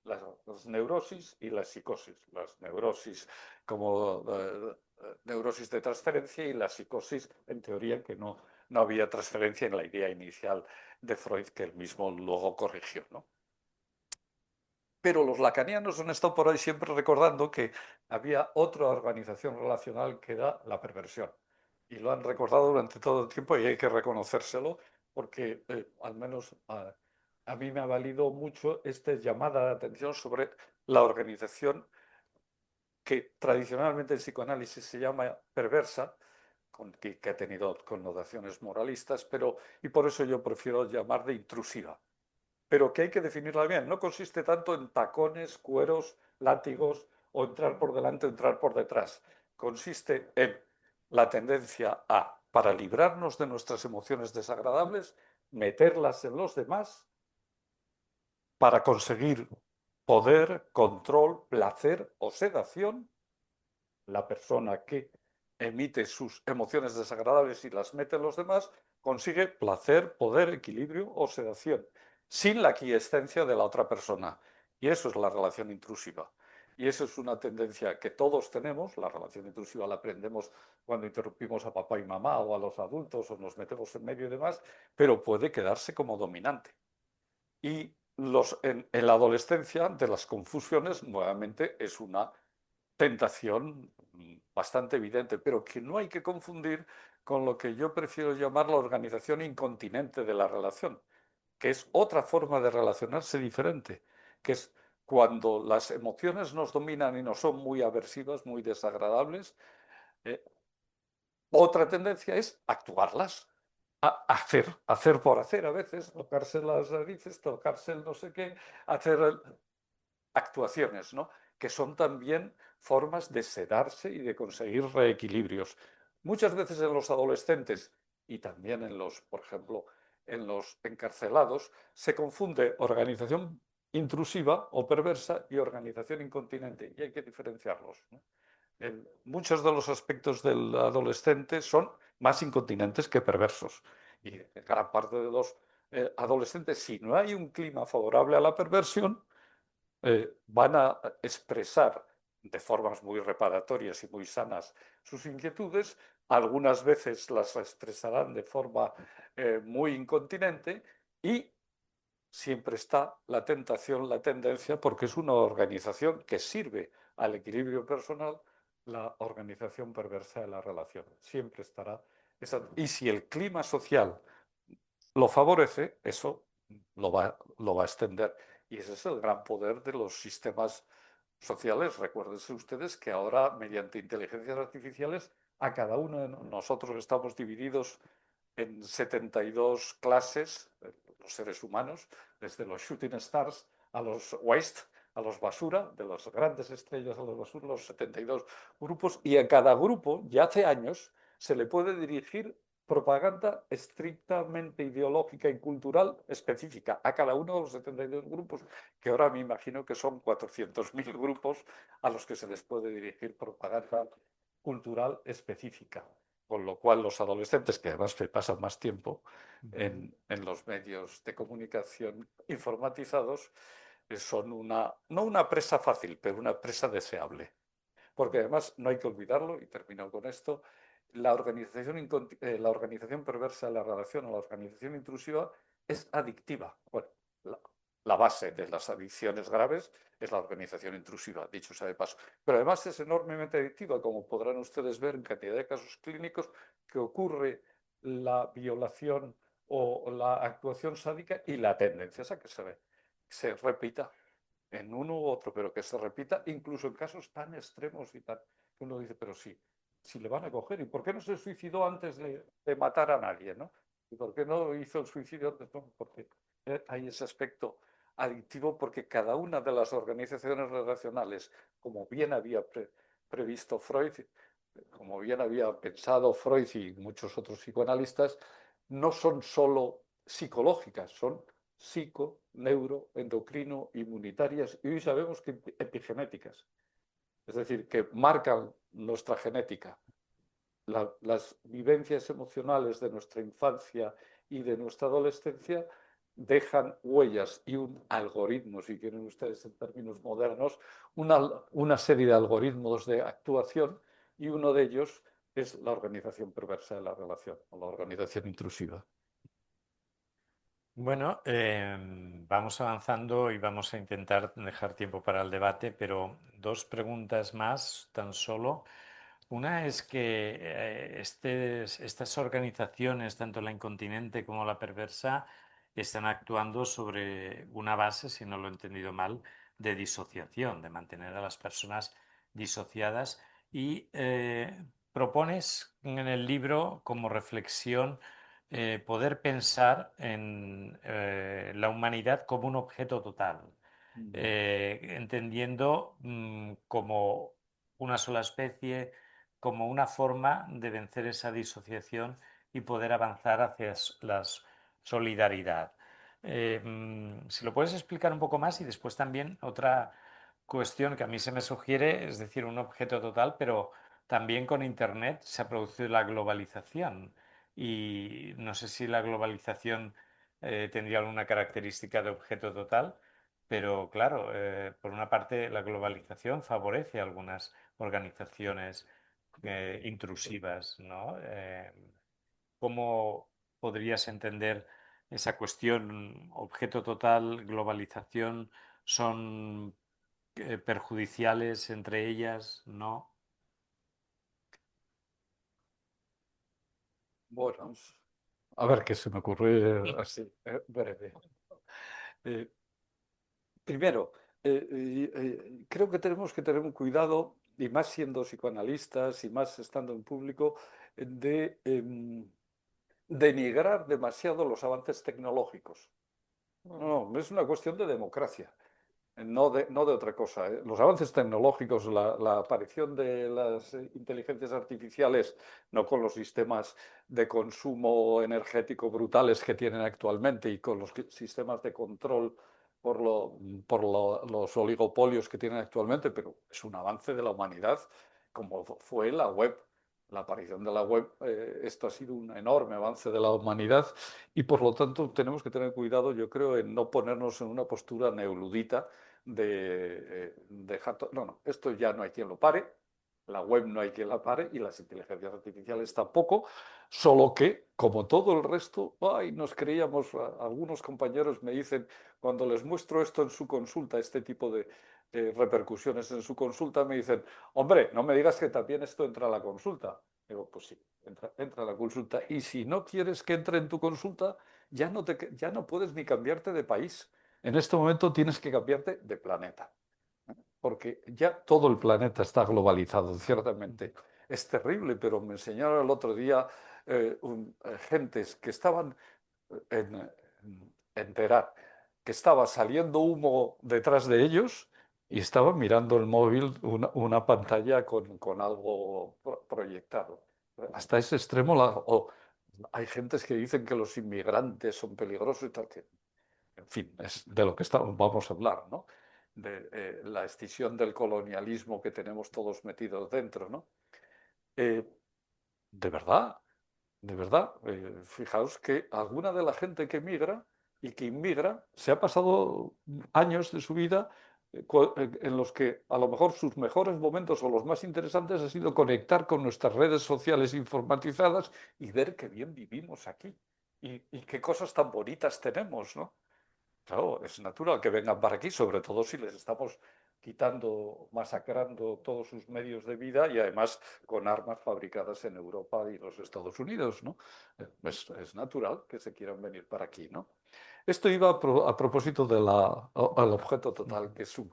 las neurosis y las psicosis. Las neurosis como neurosis de transferencia y la psicosis, en teoría, que no había transferencia en la idea inicial de Freud, que él mismo luego corrigió, ¿no? Pero los lacanianos han estado por ahí siempre recordando que había otra organización relacional que era la perversión. Y lo han recordado durante todo el tiempo y hay que reconocérselo porque al menos a mí me ha valido mucho esta llamada de atención sobre la organización que tradicionalmente en psicoanálisis se llama perversa, que ha tenido connotaciones moralistas, y por eso yo prefiero llamar de intrusiva, pero que hay que definirla bien. No consiste tanto en tacones, cueros, látigos, o entrar por delante o entrar por detrás. Consiste en la tendencia para librarnos de nuestras emociones desagradables, meterlas en los demás para conseguir poder, control, placer o sedación. La persona que emite sus emociones desagradables y las mete en los demás consigue placer, poder, equilibrio o sedación, sin la aquiescencia de la otra persona. Y eso es la relación intrusiva. Y eso es una tendencia que todos tenemos. La relación intrusiva la aprendemos cuando interrumpimos a papá y mamá o a los adultos o nos metemos en medio y demás, pero puede quedarse como dominante. Y en la adolescencia, ante las confusiones, nuevamente es una tentación bastante evidente, pero que no hay que confundir con lo que yo prefiero llamar la organización incontinente de la relación, que es otra forma de relacionarse diferente, que es cuando las emociones nos dominan y nos son muy aversivas, muy desagradables. Otra tendencia es actuarlas, hacer por hacer a veces, tocarse las narices, tocarse el no sé qué, hacer actuaciones, ¿no? Que son también formas de sedarse y de conseguir reequilibrios. Muchas veces en los adolescentes y también por ejemplo, en los encarcelados, se confunde organización intrusiva o perversa y organización incontinente, y hay que diferenciarlos, ¿no? Muchos de los aspectos del adolescente son más incontinentes que perversos. Y gran parte de los adolescentes, si no hay un clima favorable a la perversión, van a expresar de formas muy reparatorias y muy sanas sus inquietudes. Algunas veces las expresarán de forma muy incontinente y siempre está la tentación, la tendencia, porque es una organización que sirve al equilibrio personal, la organización perversa de la relación. Siempre estará y si el clima social lo favorece, eso lo va a extender. Y ese es el gran poder de los sistemas sociales. Recuérdense ustedes que ahora, mediante inteligencias artificiales, a cada uno de nosotros estamos divididos en 72 clases, los seres humanos, desde los shooting stars a los waste, a los basura, de las grandes estrellas a los basura, los 72 grupos, y a cada grupo, ya hace años, se le puede dirigir propaganda estrictamente ideológica y cultural específica a cada uno de los 72 grupos, que ahora me imagino que son 400.000 grupos a los que se les puede dirigir propaganda cultural específica. Con lo cual los adolescentes, que además pasan más tiempo en los medios de comunicación informatizados, son no una presa fácil, pero una presa deseable. Porque además no hay que olvidarlo, y termino con esto, la organización perversa de la relación o la organización intrusiva es adictiva. Bueno, la base de las adicciones graves es la organización intrusiva, dicho sea de paso. Pero además es enormemente adictiva, como podrán ustedes ver en cantidad de casos clínicos que ocurre la violación o la actuación sádica y la tendencia es a que se repita en uno u otro, pero que se repita incluso en casos tan extremos y tan que uno dice, pero sí, si le van a coger, ¿y por qué no se suicidó antes de matar a nadie, ¿no? ¿Y por qué no hizo el suicidio antes? No, porque hay ese aspecto adictivo, porque cada una de las organizaciones relacionales, como bien había previsto Freud, como bien había pensado Freud y muchos otros psicoanalistas, no son solo psicológicas, son psico, neuro, endocrino, inmunitarias y hoy sabemos que epigenéticas, es decir, que marcan nuestra genética. Las vivencias emocionales de nuestra infancia y de nuestra adolescencia dejan huellas y un algoritmo, si quieren ustedes en términos modernos, una serie de algoritmos de actuación, y uno de ellos es la organización perversa de la relación o la organización intrusiva. Bueno, vamos avanzando y vamos a intentar dejar tiempo para el debate, pero dos preguntas más tan solo. Una es que estas organizaciones, tanto la incontinente como la perversa, están actuando sobre una base, si no lo he entendido mal, de disociación, de mantener a las personas disociadas. Y propones en el libro como reflexión poder pensar en la humanidad como un objeto total, entendiendo como una sola especie, como una forma de vencer esa disociación y poder avanzar hacia la solidaridad. Si lo puedes explicar un poco más, y después también otra cuestión que a mí se me sugiere, es decir, un objeto total, pero también con Internet se ha producido la globalización y no sé si la globalización tendría alguna característica de objeto total, pero claro, por una parte la globalización favorece a algunas organizaciones intrusivas, ¿no? ¿Cómo podrías entender esa cuestión? Objeto total, globalización, ¿son perjudiciales entre ellas? ¿No? Bueno, a ver qué se me ocurre así, breve. Eh, Primero, creo que tenemos que tener un cuidado, y más siendo psicoanalistas y más estando en público, de denigrar demasiado los avances tecnológicos. No, es una cuestión de democracia, no de otra cosa. Los avances tecnológicos, la aparición de las inteligencias artificiales, no con los sistemas de consumo energético brutales que tienen actualmente y con los sistemas de control los oligopolios que tienen actualmente, pero es un avance de la humanidad, como fue la web. La aparición de la web, esto ha sido un enorme avance de la humanidad y por lo tanto tenemos que tener cuidado, yo creo, en no ponernos en una postura neoludita de dejar todo. No, no, esto ya no hay quien lo pare, la web no hay quien la pare y las inteligencias artificiales tampoco, solo que, como todo el resto, ay, nos creíamos, algunos compañeros me dicen, cuando les muestro esto en su consulta, este tipo de repercusiones en su consulta, me dicen, hombre, no me digas que también esto entra a la consulta. Digo, pues sí, entra a la consulta. Y si no quieres que entre en tu consulta, ya no puedes ni cambiarte de país. en este momento tienes que cambiarte de planeta, porque ya todo el planeta está globalizado, ciertamente. Es terrible, pero me enseñaron el otro día gentes que estaban en, en Teherán, que estaba saliendo humo detrás de ellos y estaban mirando el móvil, una pantalla con algo proyectado. Hasta ese extremo, hay gentes que dicen que los inmigrantes son peligrosos y tal, que, en fin, es de lo que vamos a hablar, ¿no? De la escisión del colonialismo que tenemos todos metidos dentro, ¿no? Eh, de verdad, de verdad, fijaos que alguna de la gente que migra y que inmigra se ha pasado años de su vida en los que a lo mejor sus mejores momentos o los más interesantes ha sido conectar con nuestras redes sociales informatizadas y ver qué bien vivimos aquí y qué cosas tan bonitas tenemos, ¿no? Claro, es natural que vengan para aquí, sobre todo si les estamos quitando, masacrando todos sus medios de vida y además con armas fabricadas en Europa y los Estados Unidos, ¿no? Es natural que se quieran venir para aquí, ¿no? Esto iba a propósito del objeto total, que es un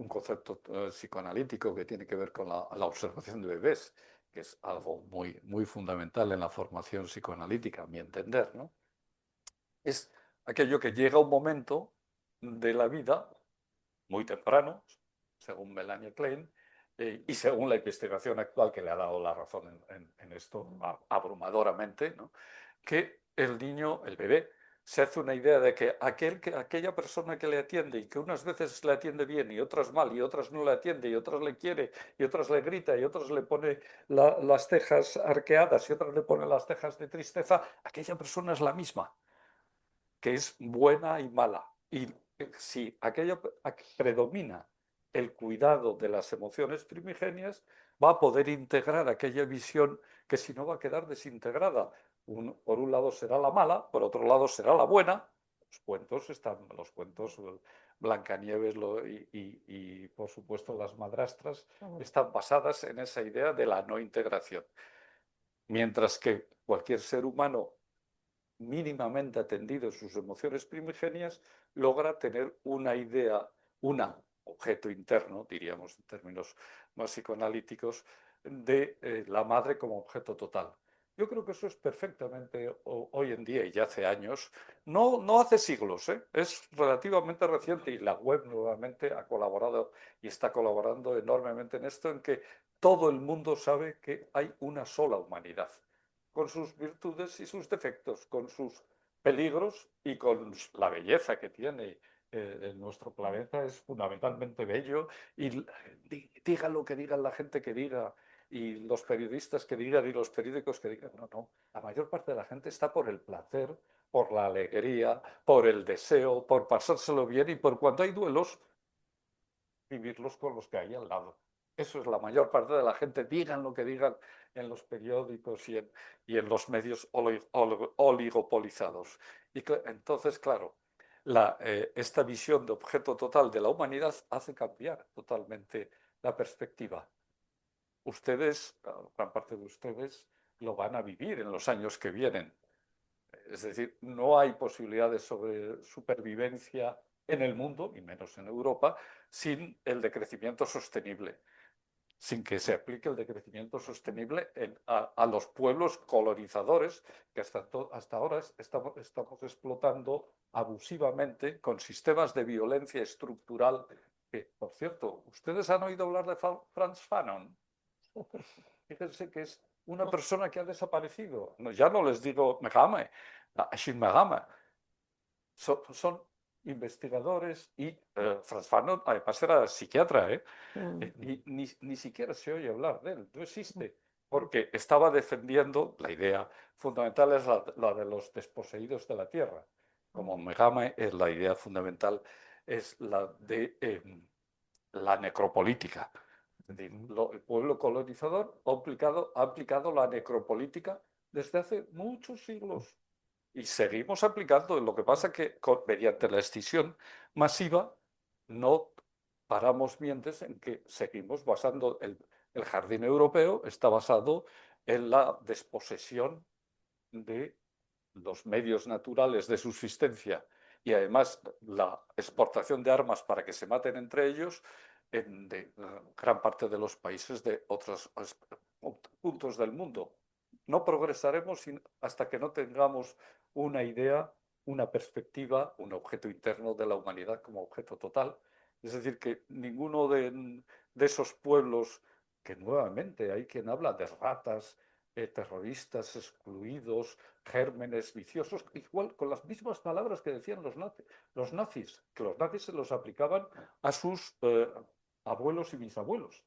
concepto psicoanalítico que tiene que ver con la observación de bebés, que es algo muy, muy fundamental en la formación psicoanalítica, a mi entender, ¿no? Es aquello que llega un momento de la vida, muy temprano, según Melania Klein, y según la investigación actual que le ha dado la razón en esto abrumadoramente, ¿no? Que el niño, el bebé, se hace una idea de que aquella persona que le atiende y que unas veces le atiende bien y otras mal y otras no le atiende y otras le quiere y otras le grita y otras le pone las cejas arqueadas y otras le pone las cejas de tristeza, aquella persona es la misma, que es buena y mala. Y si aquello predomina el cuidado de las emociones primigenias, va a poder integrar aquella visión que si no va a quedar desintegrada. Por un lado será la mala, por otro lado será la buena. Los cuentos Blancanieves y por supuesto las madrastras están basadas en esa idea de la no integración. Mientras que cualquier ser humano mínimamente atendido en sus emociones primigenias, logra tener una idea, un objeto interno, diríamos en términos más psicoanalíticos, de la madre como objeto total. Yo creo que eso es perfectamente hoy en día y ya hace años, no hace siglos, es relativamente reciente y la web nuevamente ha colaborado y está colaborando enormemente en esto, en que todo el mundo sabe que hay una sola humanidad, con sus virtudes y sus defectos, con sus peligros y con la belleza que tiene. Nuestro planeta es fundamentalmente bello y diga lo que digan la gente que diga y los periodistas que digan y los periódicos que digan, no, la mayor parte de la gente está por el placer, por la alegría, por el deseo, por pasárselo bien y por cuando hay duelos, vivirlos con los que hay al lado. Eso es la mayor parte de la gente, digan lo que digan en los periódicos y en los medios oligopolizados. Y entonces, claro, esta visión de objeto total de la humanidad hace cambiar totalmente la perspectiva. Ustedes, gran parte de ustedes, lo van a vivir en los años que vienen. Es decir, no hay posibilidad de supervivencia en el mundo, y menos en Europa, sin el decrecimiento sostenible, sin que se aplique el decrecimiento sostenible a los pueblos colonizadores que hasta ahora estamos explotando abusivamente con sistemas de violencia estructural. Que, por cierto, ¿ustedes han oído hablar de Frantz Fanon? Fíjense que es una persona que ha desaparecido. No, ya no les digo Megame, Ashim Megame. Son investigadores y Frantz Fanon además era psiquiatra, ni siquiera se oye hablar de él, no existe, porque estaba defendiendo, la idea fundamental es la de los desposeídos de la tierra, como Megame, la idea fundamental es la de la necropolítica. Es decir, el pueblo colonizador ha aplicado la necropolítica desde hace muchos siglos. Y seguimos aplicando. Lo que pasa es que mediante la extinción masiva no paramos mientes en que seguimos basando el jardín europeo está basado en la desposesión de los medios naturales de subsistencia y además la exportación de armas para que se maten entre ellos en gran parte de los países de otros puntos del mundo. No progresaremos hasta que no tengamos una idea, una perspectiva, un objeto interno de la humanidad como objeto total. Es decir, que ninguno de esos pueblos, que nuevamente hay quien habla de ratas, terroristas, excluidos, gérmenes viciosos, igual con las mismas palabras que decían los nazis, que los nazis se los aplicaban a sus abuelos y bisabuelos,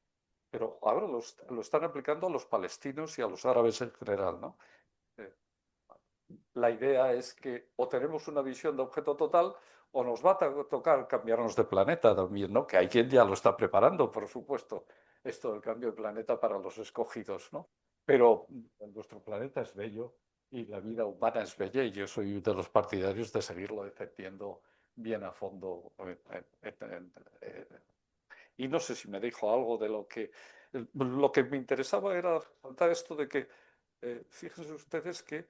pero ahora lo están aplicando a los palestinos y a los árabes en general, ¿no? La idea es que o tenemos una visión de objeto total o nos va a tocar cambiarnos de planeta también, ¿no? Que hay quien ya lo está preparando, por supuesto, esto del cambio de planeta para los escogidos, ¿no? Pero nuestro planeta es bello y la vida humana es bella y yo soy de los partidarios de seguirlo defendiendo bien a fondo. Y no sé si me dijo algo de lo que me interesaba era resaltar esto de que, fíjense ustedes que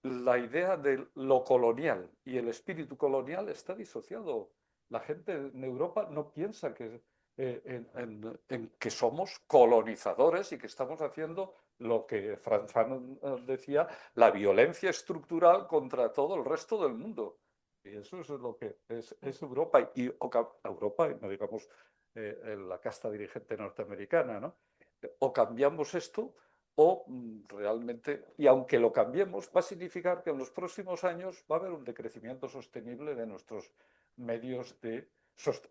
la idea de lo colonial y el espíritu colonial está disociado. La gente en Europa no piensa que, en que somos colonizadores y que estamos haciendo lo que Franz Fanon decía, la violencia estructural contra todo el resto del mundo. Y eso es lo que es Europa, y Europa, no digamos la casta dirigente norteamericana, ¿no? O cambiamos esto o realmente, y aunque lo cambiemos, va a significar que en los próximos años va a haber un decrecimiento sostenible de nuestros medios de...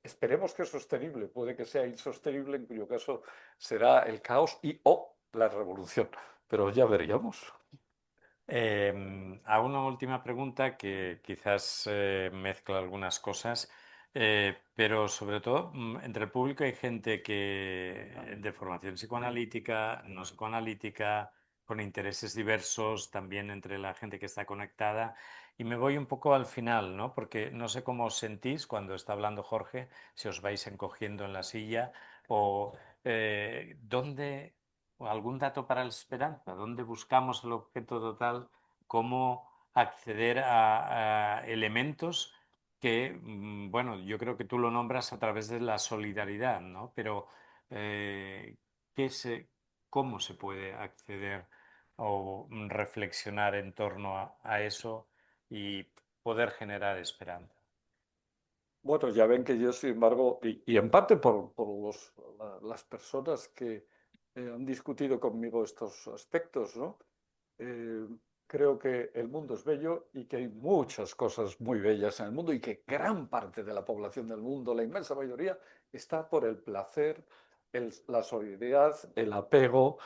Esperemos que es sostenible, puede que sea insostenible, en cuyo caso será el caos y o la revolución, pero ya veríamos. Hago una última pregunta que quizás mezcla algunas cosas, pero sobre todo entre el público hay gente que de formación psicoanalítica, no psicoanalítica, con intereses diversos, también entre la gente que está conectada. Y me voy un poco al final, ¿no? Porque no sé cómo os sentís cuando está hablando Jorge, si os vais encogiendo en la silla o dónde o algún dato para la esperanza, dónde buscamos el objeto total, cómo acceder a elementos que, bueno, yo creo que tú lo nombras a través de la solidaridad, ¿no? Pero eh, ¿qué cómo se puede acceder o reflexionar en torno a eso y poder generar esperanza? Bueno, ya ven que yo, sin embargo, y en parte por las personas que han discutido conmigo estos aspectos, ¿no? Eh, creo que el mundo es bello y que hay muchas cosas muy bellas en el mundo y que gran parte de la población del mundo, la inmensa mayoría, está por el placer, la solidaridad, el apego,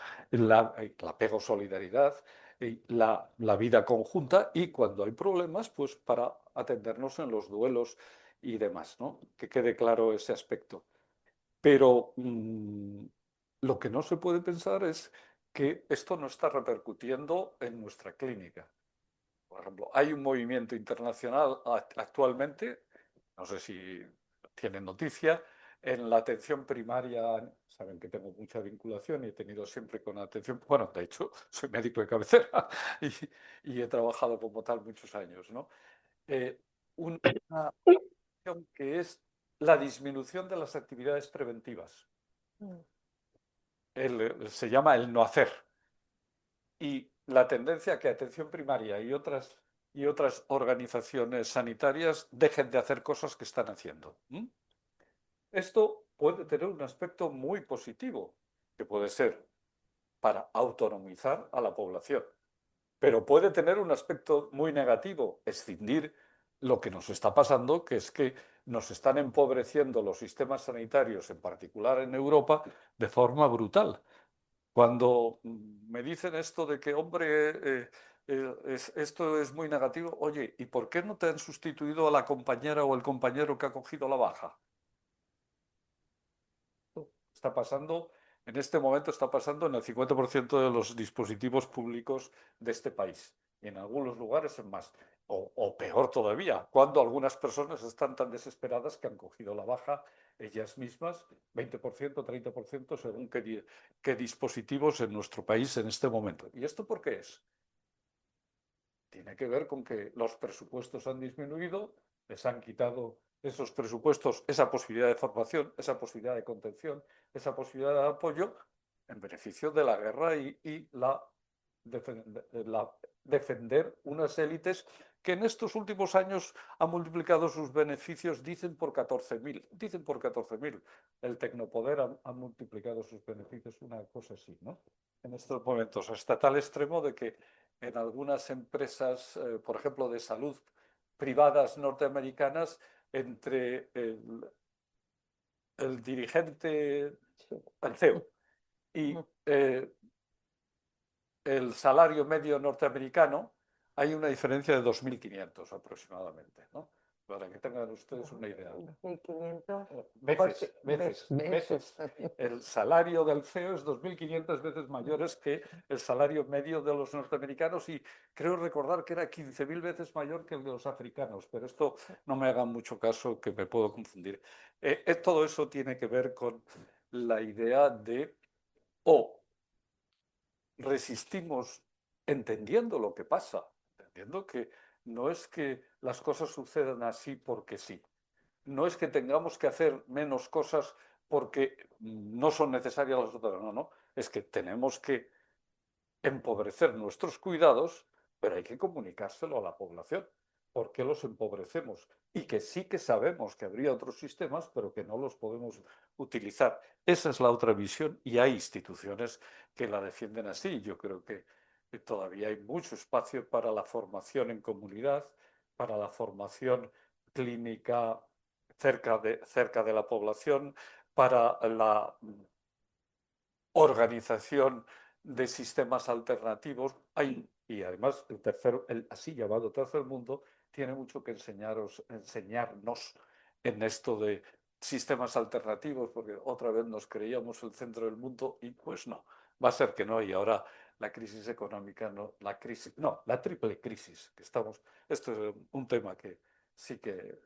solidaridad, y la vida conjunta y cuando hay problemas, pues para atendernos en los duelos y demás, ¿no? Que quede claro ese aspecto. Pero lo que no se puede pensar es que esto no está repercutiendo en nuestra clínica. Por ejemplo, hay un movimiento internacional actualmente, no sé si tienen noticia, en la atención primaria, saben que tengo mucha vinculación y he tenido siempre con atención, bueno, de hecho, soy médico de cabecera y he trabajado como tal muchos años, ¿no? Una acción que es la disminución de las actividades preventivas. Se llama el no hacer. Y la tendencia a que atención primaria y otras organizaciones sanitarias dejen de hacer cosas que están haciendo. Esto puede tener un aspecto muy positivo, que puede ser para autonomizar a la población, pero puede tener un aspecto muy negativo, escindir lo que nos está pasando, que es que nos están empobreciendo los sistemas sanitarios, en particular en Europa, de forma brutal. Cuando me dicen esto de que, hombre, esto es muy negativo, oye, ¿y por qué no te han sustituido a la compañera o el compañero que ha cogido la baja? Está pasando, en este momento está pasando en el 50% de los dispositivos públicos de este país. Y en algunos lugares es más. O peor todavía, cuando algunas personas están tan desesperadas que han cogido la baja ellas mismas, 20%, 30%, según qué dispositivos en nuestro país en este momento. ¿Y esto por qué es? Tiene que ver con que los presupuestos han disminuido les han quitado esos presupuestos, esa posibilidad de formación, esa posibilidad de contención, esa posibilidad de apoyo en beneficio de la guerra y defender unas élites que en estos últimos años han multiplicado sus beneficios, dicen por 14.000. Dicen por 14.000. El tecnopoder ha multiplicado sus beneficios, una cosa así, ¿no? En estos momentos, hasta tal extremo de que en algunas empresas, por ejemplo, de salud privadas norteamericanas, entre el dirigente, el CEO, y el salario medio norteamericano, hay una diferencia de 2.500 aproximadamente, ¿no? Para que tengan ustedes una idea. 2.500 Veces. El salario del CEO es 2.500 veces mayores que el salario medio de los norteamericanos y creo recordar que era 15.000 veces mayor que el de los africanos, pero esto no me hagan mucho caso, que me puedo confundir. Todo eso tiene que ver con la idea de resistimos entendiendo lo que pasa, entendiendo que no es que las cosas sucedan así porque sí, no es que tengamos que hacer menos cosas porque no son necesarias las otras, no, es que tenemos que empobrecer nuestros cuidados, pero hay que comunicárselo a la población. ¿Por qué los empobrecemos? Y que sí que sabemos que habría otros sistemas, pero que no los podemos utilizar. Esa es la otra visión y hay instituciones que la defienden así. Yo creo que todavía hay mucho espacio para la formación en comunidad, para la formación clínica cerca de la población, para la organización de sistemas alternativos. Y además el así llamado tercer mundo tiene mucho que enseñarnos en esto de sistemas alternativos, porque otra vez nos creíamos el centro del mundo y pues no, va a ser que no. Y ahora la crisis económica, la triple crisis que estamos, esto es un tema que sí que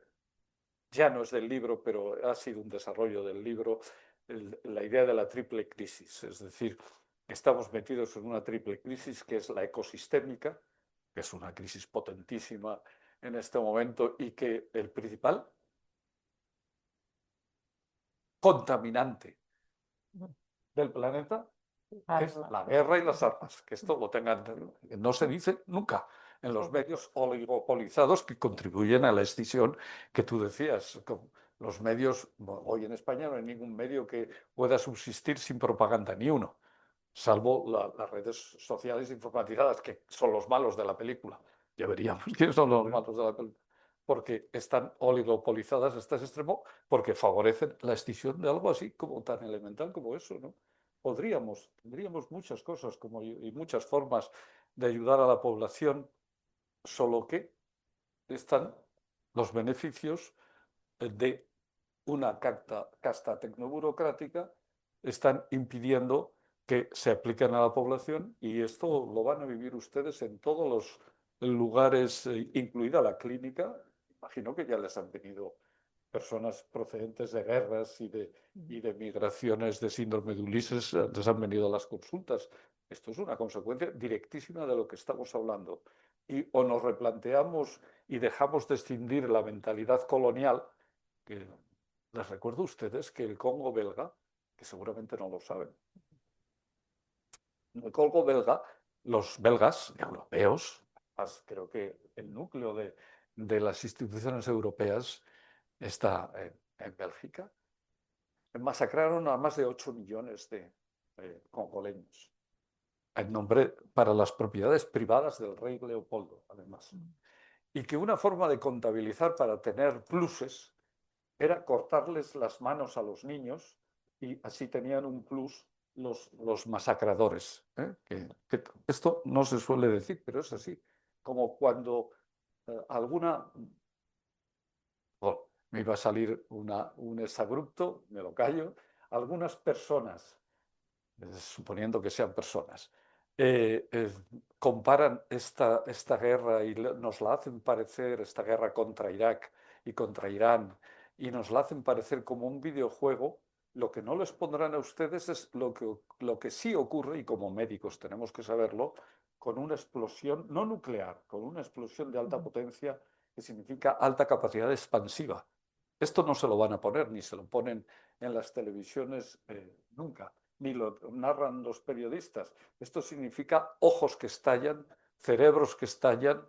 ya no es del libro, pero ha sido un desarrollo del libro, la idea de la triple crisis. Es decir, estamos metidos en una triple crisis que es la ecosistémica, que es una crisis potentísima en este momento y que el principal contaminante del planeta es la guerra y las armas. Que esto lo tengan, no se dice nunca en los medios oligopolizados que contribuyen a la escisión que tú decías. Los medios, hoy en España no hay ningún medio que pueda subsistir sin propaganda, ni uno, salvo las redes sociales informatizadas, que son los malos de la película. Ya veríamos quiénes son los malos de la película. Porque están oligopolizadas hasta ese extremo, porque favorecen la escisión de algo así como tan elemental como eso, ¿no? Tendríamos muchas cosas y muchas formas de ayudar a la población, solo que están los beneficios de una casta tecnoburocrática, están impidiendo que se apliquen a la población y esto lo van a vivir ustedes en todos los lugares, incluida la clínica. Imagino que ya les han venido personas procedentes de guerras y de migraciones de síndrome de Ulises, les han venido a las consultas. Esto es una consecuencia directísima de lo que estamos hablando. Y o nos replanteamos y dejamos de escindir la mentalidad colonial, que les recuerdo a ustedes que el Congo belga, que seguramente no lo saben, en el Congo belga, los belgas europeos, creo que el núcleo de las instituciones europeas está en Bélgica, masacraron a más de 8 millones de congoleños, en nombre para las propiedades privadas del rey Leopoldo, además. Y que una forma de contabilizar para tener pluses era cortarles las manos a los niños y así tenían un plus los masacradores. Que esto no se suele decir, pero es así. Como cuando alguna... me iba a salir un exabrupto, me lo callo. Algunas personas, suponiendo que sean personas, comparan esta guerra y nos la hacen parecer, esta guerra contra Irak y contra Irán, y nos la hacen parecer como un videojuego. Lo que no les pondrán a ustedes es lo que sí ocurre, y como médicos tenemos que saberlo, con una explosión no nuclear, con una explosión de alta potencia que significa alta capacidad expansiva. Esto no se lo van a poner, ni se lo ponen en las televisiones nunca, ni lo narran los periodistas. Esto significa ojos que estallan, cerebros que estallan,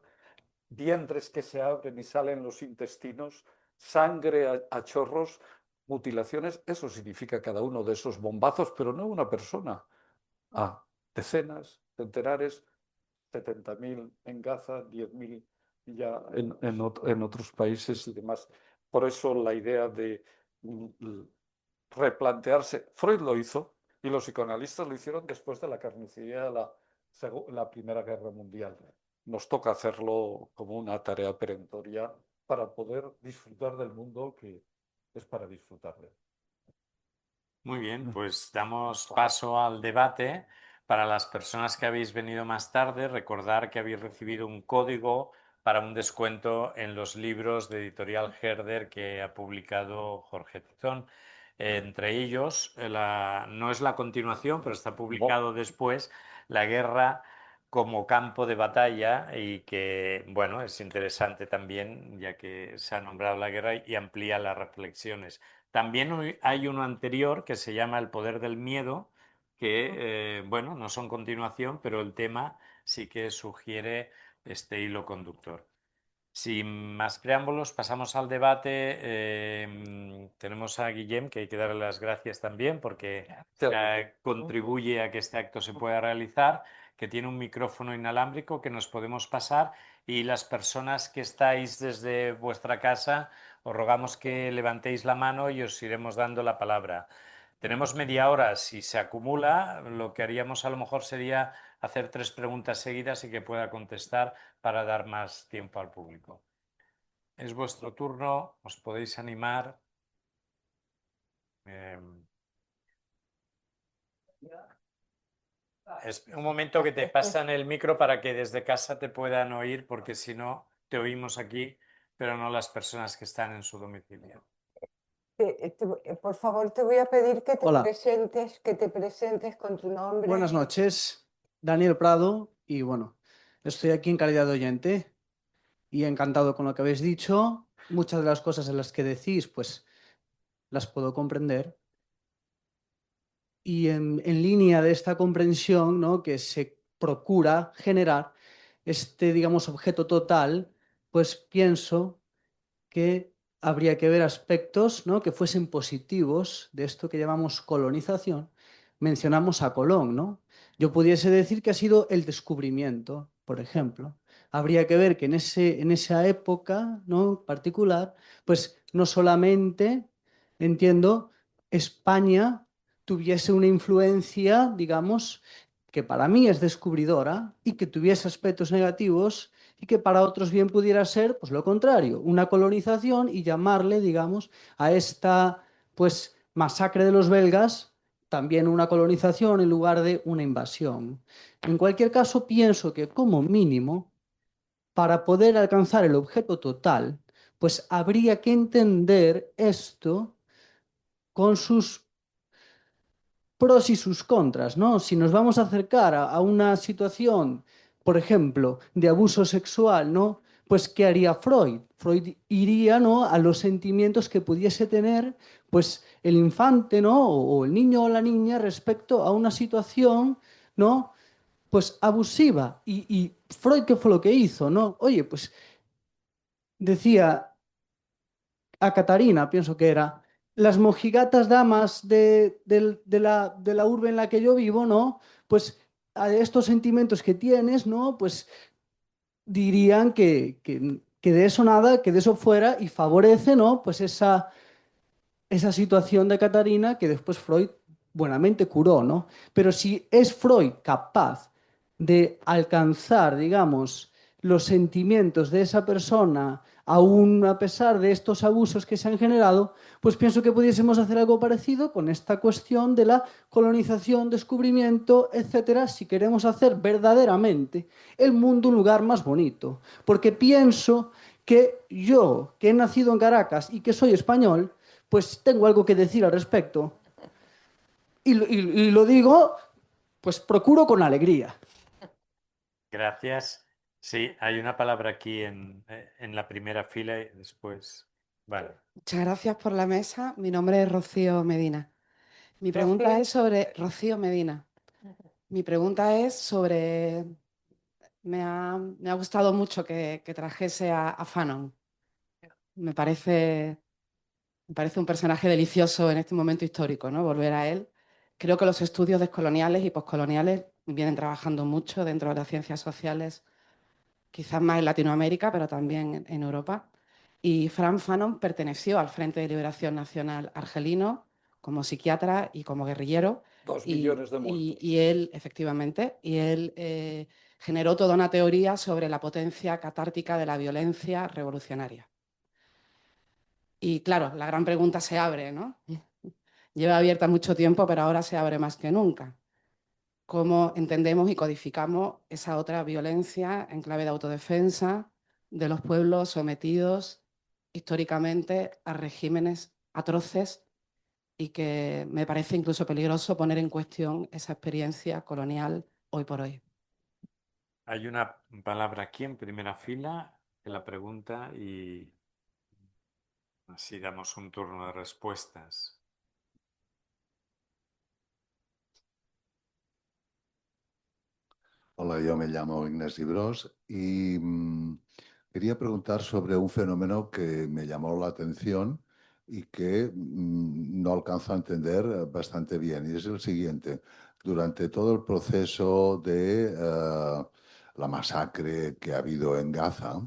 vientres que se abren y salen los intestinos, sangre a chorros, mutilaciones. Eso significa cada uno de esos bombazos, pero no una persona, a decenas, centenares, 70.000 en Gaza, 10.000 ya en otros países y demás. Por eso la idea de replantearse, Freud lo hizo y los psicoanalistas lo hicieron después de la carnicería de la Primera Guerra Mundial. Nos toca hacerlo como una tarea perentoria para poder disfrutar del mundo que es para disfrutarle. Muy bien, pues damos paso al debate. Para las personas que habéis venido más tarde, recordar que habéis recibido un código para un descuento en los libros de Editorial Herder que ha publicado Jorge Tizón. Entre ellos, no es la continuación, pero está publicado después, La guerra como campo de batalla, y que, bueno, es interesante también, ya que se ha nombrado la guerra y amplía las reflexiones. También hay uno anterior que se llama El poder del miedo, que, bueno, no son continuación, pero el tema sí que sugiere este hilo conductor. Sin más preámbulos, pasamos al debate. Tenemos a Guillem, que hay que darle las gracias también porque contribuye a que este acto se pueda realizar, que tiene un micrófono inalámbrico que nos podemos pasar, y las personas que estáis desde vuestra casa, os rogamos que levantéis la mano y os iremos dando la palabra. Tenemos media hora. Si se acumula, lo que haríamos a lo mejor sería hacer 3 preguntas seguidas y que pueda contestar para dar más tiempo al público. Es vuestro turno, os podéis animar. Es un momento que te pasan el micro para que desde casa te puedan oír, porque si no, te oímos aquí, pero no las personas que están en su domicilio. Por favor, te voy a pedir que Hola. te presentes con tu nombre. Buenas noches, Daniel Prado, y bueno, estoy aquí en calidad de oyente y encantado con lo que habéis dicho. Muchas de las cosas en las que decís, pues las puedo comprender. Y en línea de esta comprensión, ¿no?, que se procura generar este, digamos, objeto total, pues pienso que habría que ver aspectos, ¿no?, que fuesen positivos de esto que llamamos colonización. Mencionamos a Colón, ¿no? Yo pudiese decir que ha sido el descubrimiento, por ejemplo. Habría que ver que en esa época, ¿no?, particular, pues no solamente, entiendo, España tuviese una influencia, digamos, que para mí es descubridora y que tuviese aspectos negativos, y que para otros bien pudiera ser, pues lo contrario, una colonización, y llamarle, digamos, a esta, pues, masacre de los belgas también una colonización en lugar de una invasión. En cualquier caso, pienso que como mínimo, para poder alcanzar el objeto total, pues habría que entender esto con sus pros y sus contras, ¿no? Si nos vamos a acercar a una situación, por ejemplo, de abuso sexual, ¿no?, pues ¿qué haría Freud? Freud iría, ¿no?, a los sentimientos que pudiese tener, pues, el infante, ¿no?, o el niño o la niña respecto a una situación, ¿no?, pues abusiva. Y Freud, ¿qué fue lo que hizo, no? Oye, pues decía a Catarina, pienso que era, las mojigatas damas de la urbe en la que yo vivo, ¿no?, pues a estos sentimientos que tienes, ¿no?, pues dirían que de eso nada, que de eso fuera, y favorece, ¿no?, pues esa situación de Catarina que después Freud buenamente curó, ¿no? Pero si es Freud capaz de alcanzar, digamos, los sentimientos de esa persona, aún a pesar de estos abusos que se han generado, pues pienso que pudiésemos hacer algo parecido con esta cuestión de la colonización, descubrimiento, etcétera, si queremos hacer verdaderamente el mundo un lugar más bonito. Porque pienso que yo, que he nacido en Caracas y que soy español, pues tengo algo que decir al respecto. Y lo digo, pues procuro con alegría. Gracias. Sí, hay una palabra aquí en la primera fila y después. Vale. Muchas gracias por la mesa. Mi nombre es Rocío Medina. Mi pregunta Rocío. es sobre Rocío Medina. Mi pregunta es sobre. Me ha gustado mucho que trajese a Fanon. Me parece un personaje delicioso en este momento histórico, ¿no? Volver a él. Creo que los estudios descoloniales y poscoloniales vienen trabajando mucho dentro de las ciencias sociales, quizás más en Latinoamérica, pero también en Europa. Y Frantz Fanon perteneció al Frente de Liberación Nacional argelino como psiquiatra y como guerrillero. 2 millones de muertos. Y él, efectivamente, generó toda una teoría sobre la potencia catártica de la violencia revolucionaria. Y claro, la gran pregunta se abre, ¿no? Lleva abierta mucho tiempo, pero ahora se abre más que nunca. ¿Cómo entendemos y codificamos esa otra violencia en clave de autodefensa de los pueblos sometidos históricamente a regímenes atroces y que me parece incluso peligroso poner en cuestión esa experiencia colonial hoy por hoy? Hay una palabra aquí en primera fila que la pregunta y así damos un turno de respuestas. Hola, yo me llamo Ignasi Bros y quería preguntar sobre un fenómeno que me llamó la atención y que no alcanzo a entender bastante bien, y es el siguiente. Durante todo el proceso de la masacre que ha habido en Gaza,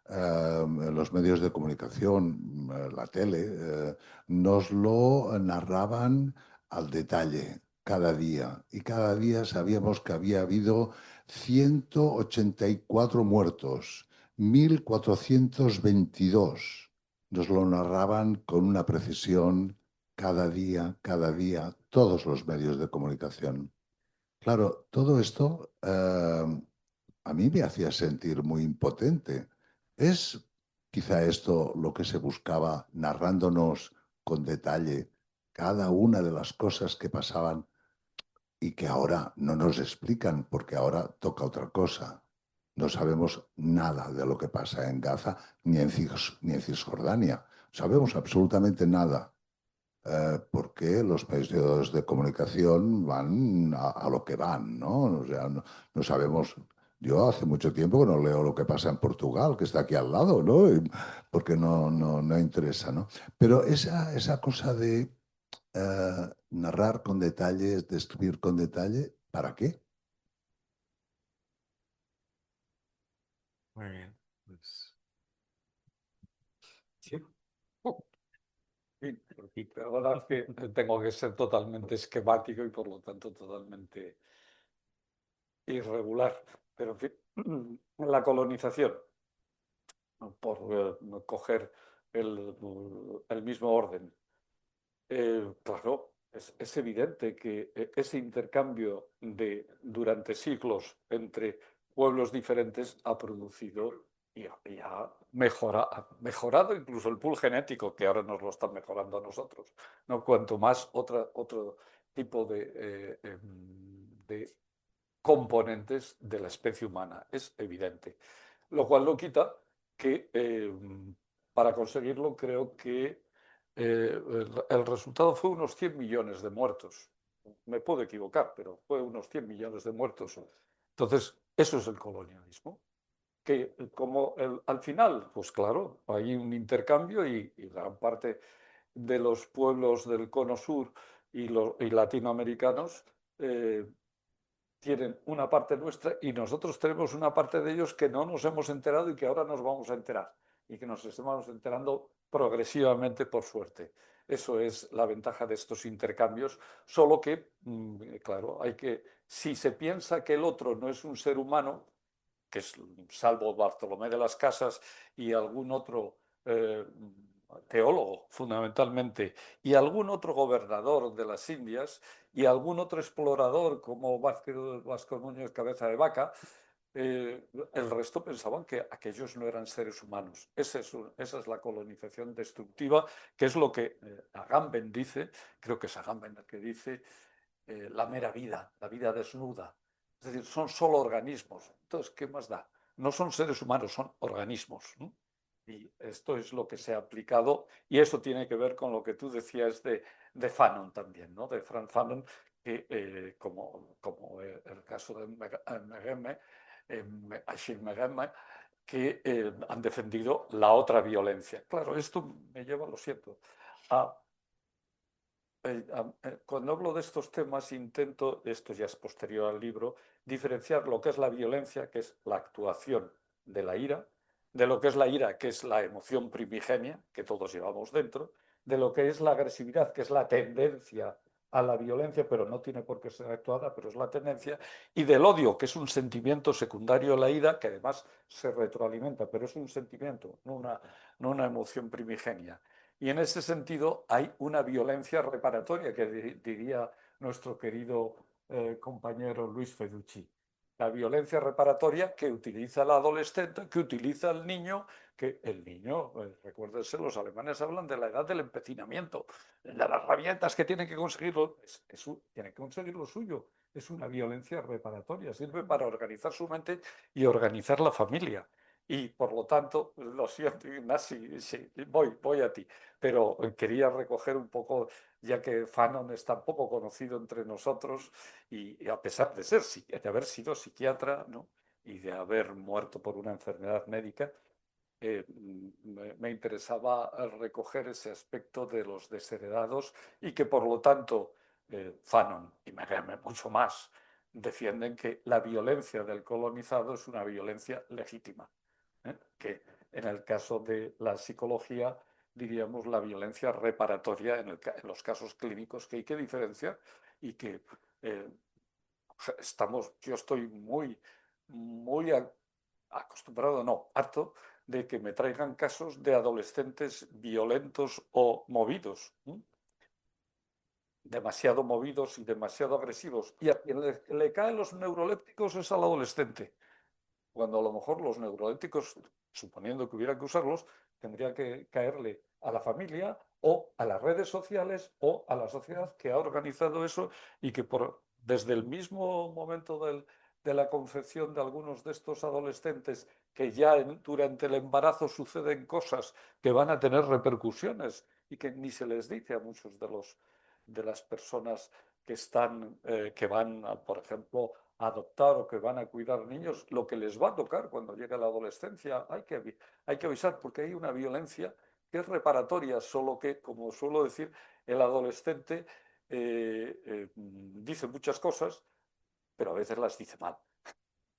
los medios de comunicación, la tele, nos lo narraban al detalle cada día, y cada día sabíamos que había habido 184 muertos, 1422. Nos lo narraban con una precisión cada día, todos los medios de comunicación. Claro, todo esto a mí me hacía sentir muy impotente. ¿Es quizá esto lo que se buscaba narrándonos con detalle cada una de las cosas que pasaban y que ahora no nos explican porque ahora toca otra cosa? No sabemos nada de lo que pasa en Gaza ni en Cisjordania. Sabemos absolutamente nada. Porque los medios de comunicación van a lo que van, ¿no? O sea, no sabemos. Yo hace mucho tiempo que no leo lo que pasa en Portugal, que está aquí al lado, ¿no? Porque no interesa, ¿no? Pero esa cosa de narrar con detalles, describir con detalle, ¿para qué? Muy bien. Pues, Sí. Y perdona que tengo que ser totalmente esquemático y por lo tanto totalmente irregular. Pero en fin, la colonización, por coger el mismo orden. Claro, es evidente que ese intercambio durante siglos entre pueblos diferentes ha producido y ha mejorado incluso el pool genético, que ahora nos lo están mejorando a nosotros, ¿no? Cuanto más otro tipo de componentes de la especie humana, es evidente. Lo cual no quita que para conseguirlo creo que el resultado fue unos 100 millones de muertos. Me puedo equivocar, pero fue unos 100 millones de muertos. Entonces, eso es el colonialismo. Que como al final, pues claro, hay un intercambio y gran parte de los pueblos del cono sur y latinoamericanos tienen una parte nuestra y nosotros tenemos una parte de ellos que no nos hemos enterado y que ahora nos vamos a enterar y que nos estamos enterando progresivamente, por suerte. Eso es la ventaja de estos intercambios, solo que, claro, si se piensa que el otro no es un ser humano, que es salvo Bartolomé de las Casas y algún otro teólogo fundamentalmente, y algún otro gobernador de las Indias, y algún otro explorador como Vasco Núñez Cabeza de Vaca, el resto pensaban que aquellos no eran seres humanos. Esa es la colonización destructiva, que es lo que Agamben dice, creo que es Agamben el que dice, la mera vida, la vida desnuda. Es decir, son solo organismos. Entonces, ¿qué más da? no son seres humanos, son organismos, ¿no? Y esto es lo que se ha aplicado, y eso tiene que ver con lo que tú decías de Fanon también, ¿no? De Frank Fanon, que como el caso de Achille Megeme, que han defendido la otra violencia. Claro, esto me lleva, lo siento, cuando hablo de estos temas intento, esto ya es posterior al libro, diferenciar lo que es la violencia, que es la actuación de la ira, de lo que es la ira, que es la emoción primigenia, que todos llevamos dentro, de lo que es la agresividad, que es la tendencia a la violencia, pero no tiene por qué ser actuada, pero es la tendencia, y del odio, que es un sentimiento secundario a la ira, que además se retroalimenta, pero es un sentimiento, no una emoción primigenia. Y en ese sentido hay una violencia reparatoria, que diría nuestro querido compañero Luis Feducci. La violencia reparatoria que utiliza el adolescente, que utiliza el niño, que el niño, recuérdense, los alemanes hablan de la edad del empecinamiento, de las rabietas que tiene que conseguirlo, tiene que conseguir lo suyo. Es una violencia reparatoria, sirve para organizar su mente y organizar la familia. Y por lo tanto, lo siento, Ignasi, sí, voy a ti, pero quería recoger un poco, ya que Fanon es tan poco conocido entre nosotros, y a pesar de haber sido psiquiatra, ¿no? Y de haber muerto por una enfermedad médica, me interesaba recoger ese aspecto de los desheredados y que por lo tanto Fanon y Megeme mucho más defienden que la violencia del colonizado es una violencia legítima, que en el caso de la psicología diríamos la violencia reparatoria en los casos clínicos que hay que diferenciar y que yo estoy muy acostumbrado, no, harto de que me traigan casos de adolescentes violentos o movidos, demasiado movidos y demasiado agresivos. Y a quien le caen los neurolépticos es al adolescente, cuando a lo mejor los neurolépticos, suponiendo que hubiera que usarlos, tendría que caerle a la familia o a las redes sociales o a la sociedad que ha organizado eso y que desde el mismo momento de la concepción de algunos de estos adolescentes, que ya durante el embarazo suceden cosas que van a tener repercusiones y que ni se les dice a muchos de las personas que van, por ejemplo, a adoptar o que van a cuidar niños, lo que les va a tocar cuando llegue la adolescencia. Hay que avisar, porque hay una violencia que es reparatoria, solo que, como suelo decir, el adolescente dice muchas cosas, pero a veces las dice mal.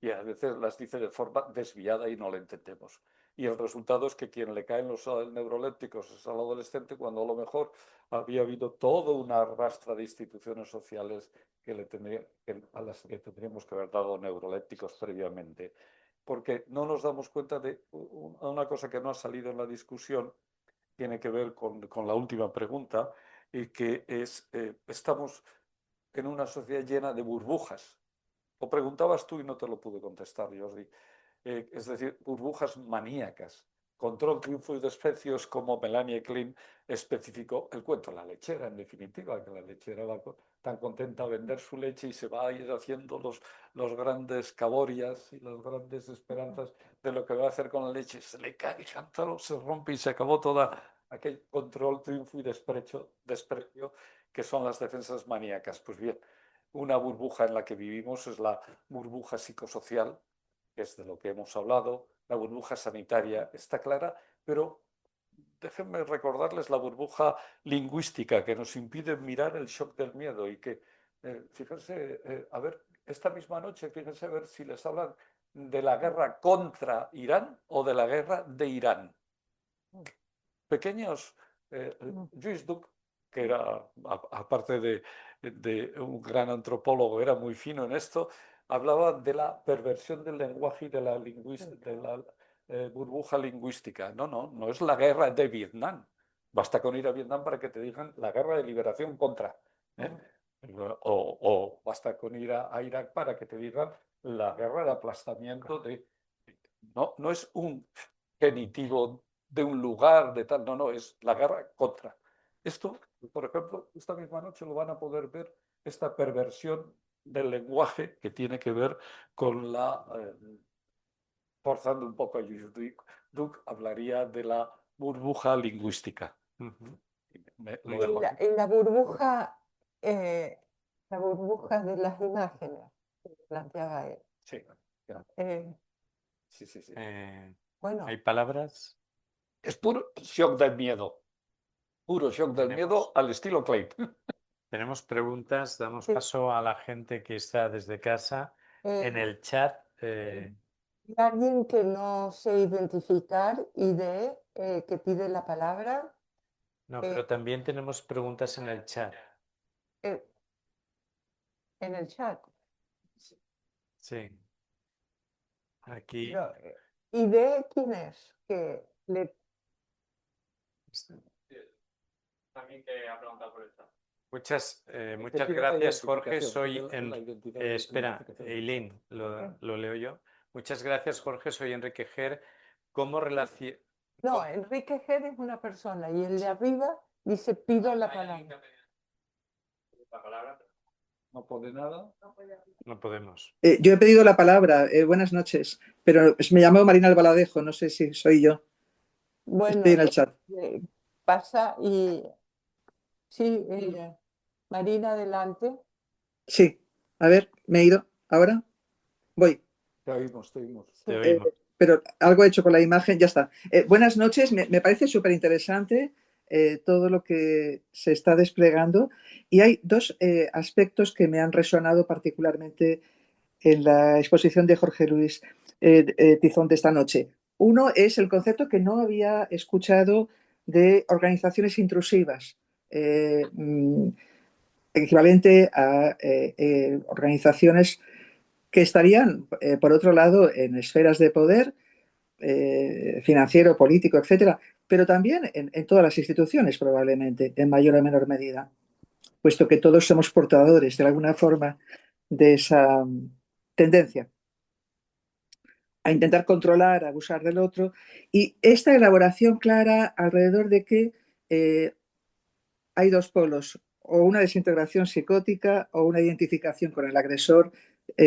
Y a veces las dice de forma desviada y no lo entendemos. Y el resultado es que quien le caen los neurolépticos es al adolescente, cuando a lo mejor había habido toda una rastra de instituciones sociales a las que tendríamos que haber dado neurolépticos previamente. Porque no nos damos cuenta de una cosa que no ha salido en la discusión, tiene que ver con la última pregunta, y que es, estamos en una sociedad llena de burbujas. Lo preguntabas tú y no te lo pude contestar, Jordi. Es decir, burbujas maníacas. Control, triunfo y desprecios, como Melanie Klein especificó el cuento de la lechera, en definitiva, que la lechera va tan contenta a vender su leche y se va a ir haciendo los grandes caborias y las grandes esperanzas de lo que va a hacer con la leche. Se le cae el cántaro, se rompe y se acabó toda aquel control, triunfo y desprecio que son las defensas maníacas. Pues bien, una burbuja en la que vivimos es la burbuja psicosocial, que es de lo que hemos hablado. La burbuja sanitaria está clara, pero déjenme recordarles la burbuja lingüística, que nos impide mirar el shock del miedo y que, fíjense, a ver, esta misma noche, fíjense a ver si les hablan de la guerra contra Irán o de la guerra de Irán. Pequeños, Lluís Duc, que era, aparte de un gran antropólogo, era muy fino en esto, hablaba de la perversión del lenguaje y de la burbuja lingüística. No es la guerra de Vietnam. Basta con ir a Vietnam para que te digan la guerra de liberación contra. O basta con ir a Irak para que te digan la guerra de aplastamiento de... No es un genitivo de un lugar, de tal, no, es la guerra contra. Esto, por ejemplo, esta misma noche lo van a poder ver, esta perversión del lenguaje que tiene que ver con forzando un poco a Yuyu Duke, hablaría de la burbuja lingüística. Ujú. Lo Y dejo la, aquí. y la burbuja de las imágenes que planteaba él. Sí, ya. Eh, Sí, sí, sí. bueno, ¿Hay palabras? Es puro shock del miedo. Puro shock del miedo al estilo Klein. Tenemos preguntas, damos Sí. paso a la gente que está desde casa en eh, el chat. hay alguien que no sé identificar y que pide la palabra. No, eh, pero también tenemos preguntas en el chat. eh, en el chat. Sí. Aquí. Pero, ¿y de quién es? Que le, Muchas pido la gracias, Jorge. identificación, Soy la identidad de espera, identificación. Eileen, lo leo yo. Muchas gracias, Jorge. Soy Enrique Ger. ¿Cómo relaciona? no, Enrique Ger es una persona y el de arriba dice pido la palabra. No pone nada. No podemos. Yo he pedido la palabra, buenas noches, pero me llamo Marina Albaladejo, no sé si soy yo. Bueno, Estoy en el chat. pasa y sí, Marina, adelante. Sí, a ver, me he ido. ¿Ahora? Voy. Te oímos, te oímos. Te Sí. oímos. Pero algo he hecho con la imagen, ya está. Buenas noches, me parece súper interesante todo lo que se está desplegando y hay dos aspectos que me han resonado particularmente en la exposición de Jorge Luis Tizón de esta noche. Uno es el concepto que no había escuchado de organizaciones intrusivas, equivalente a organizaciones que estarían, por otro lado, en esferas de poder financiero, político, etcétera, pero también en todas las instituciones, probablemente, en mayor o menor medida, puesto que todos somos portadores, de alguna forma, de esa tendencia a intentar controlar, a abusar del otro, y esta elaboración clara alrededor de que hay dos polos, o una desintegración psicótica o una identificación con el agresor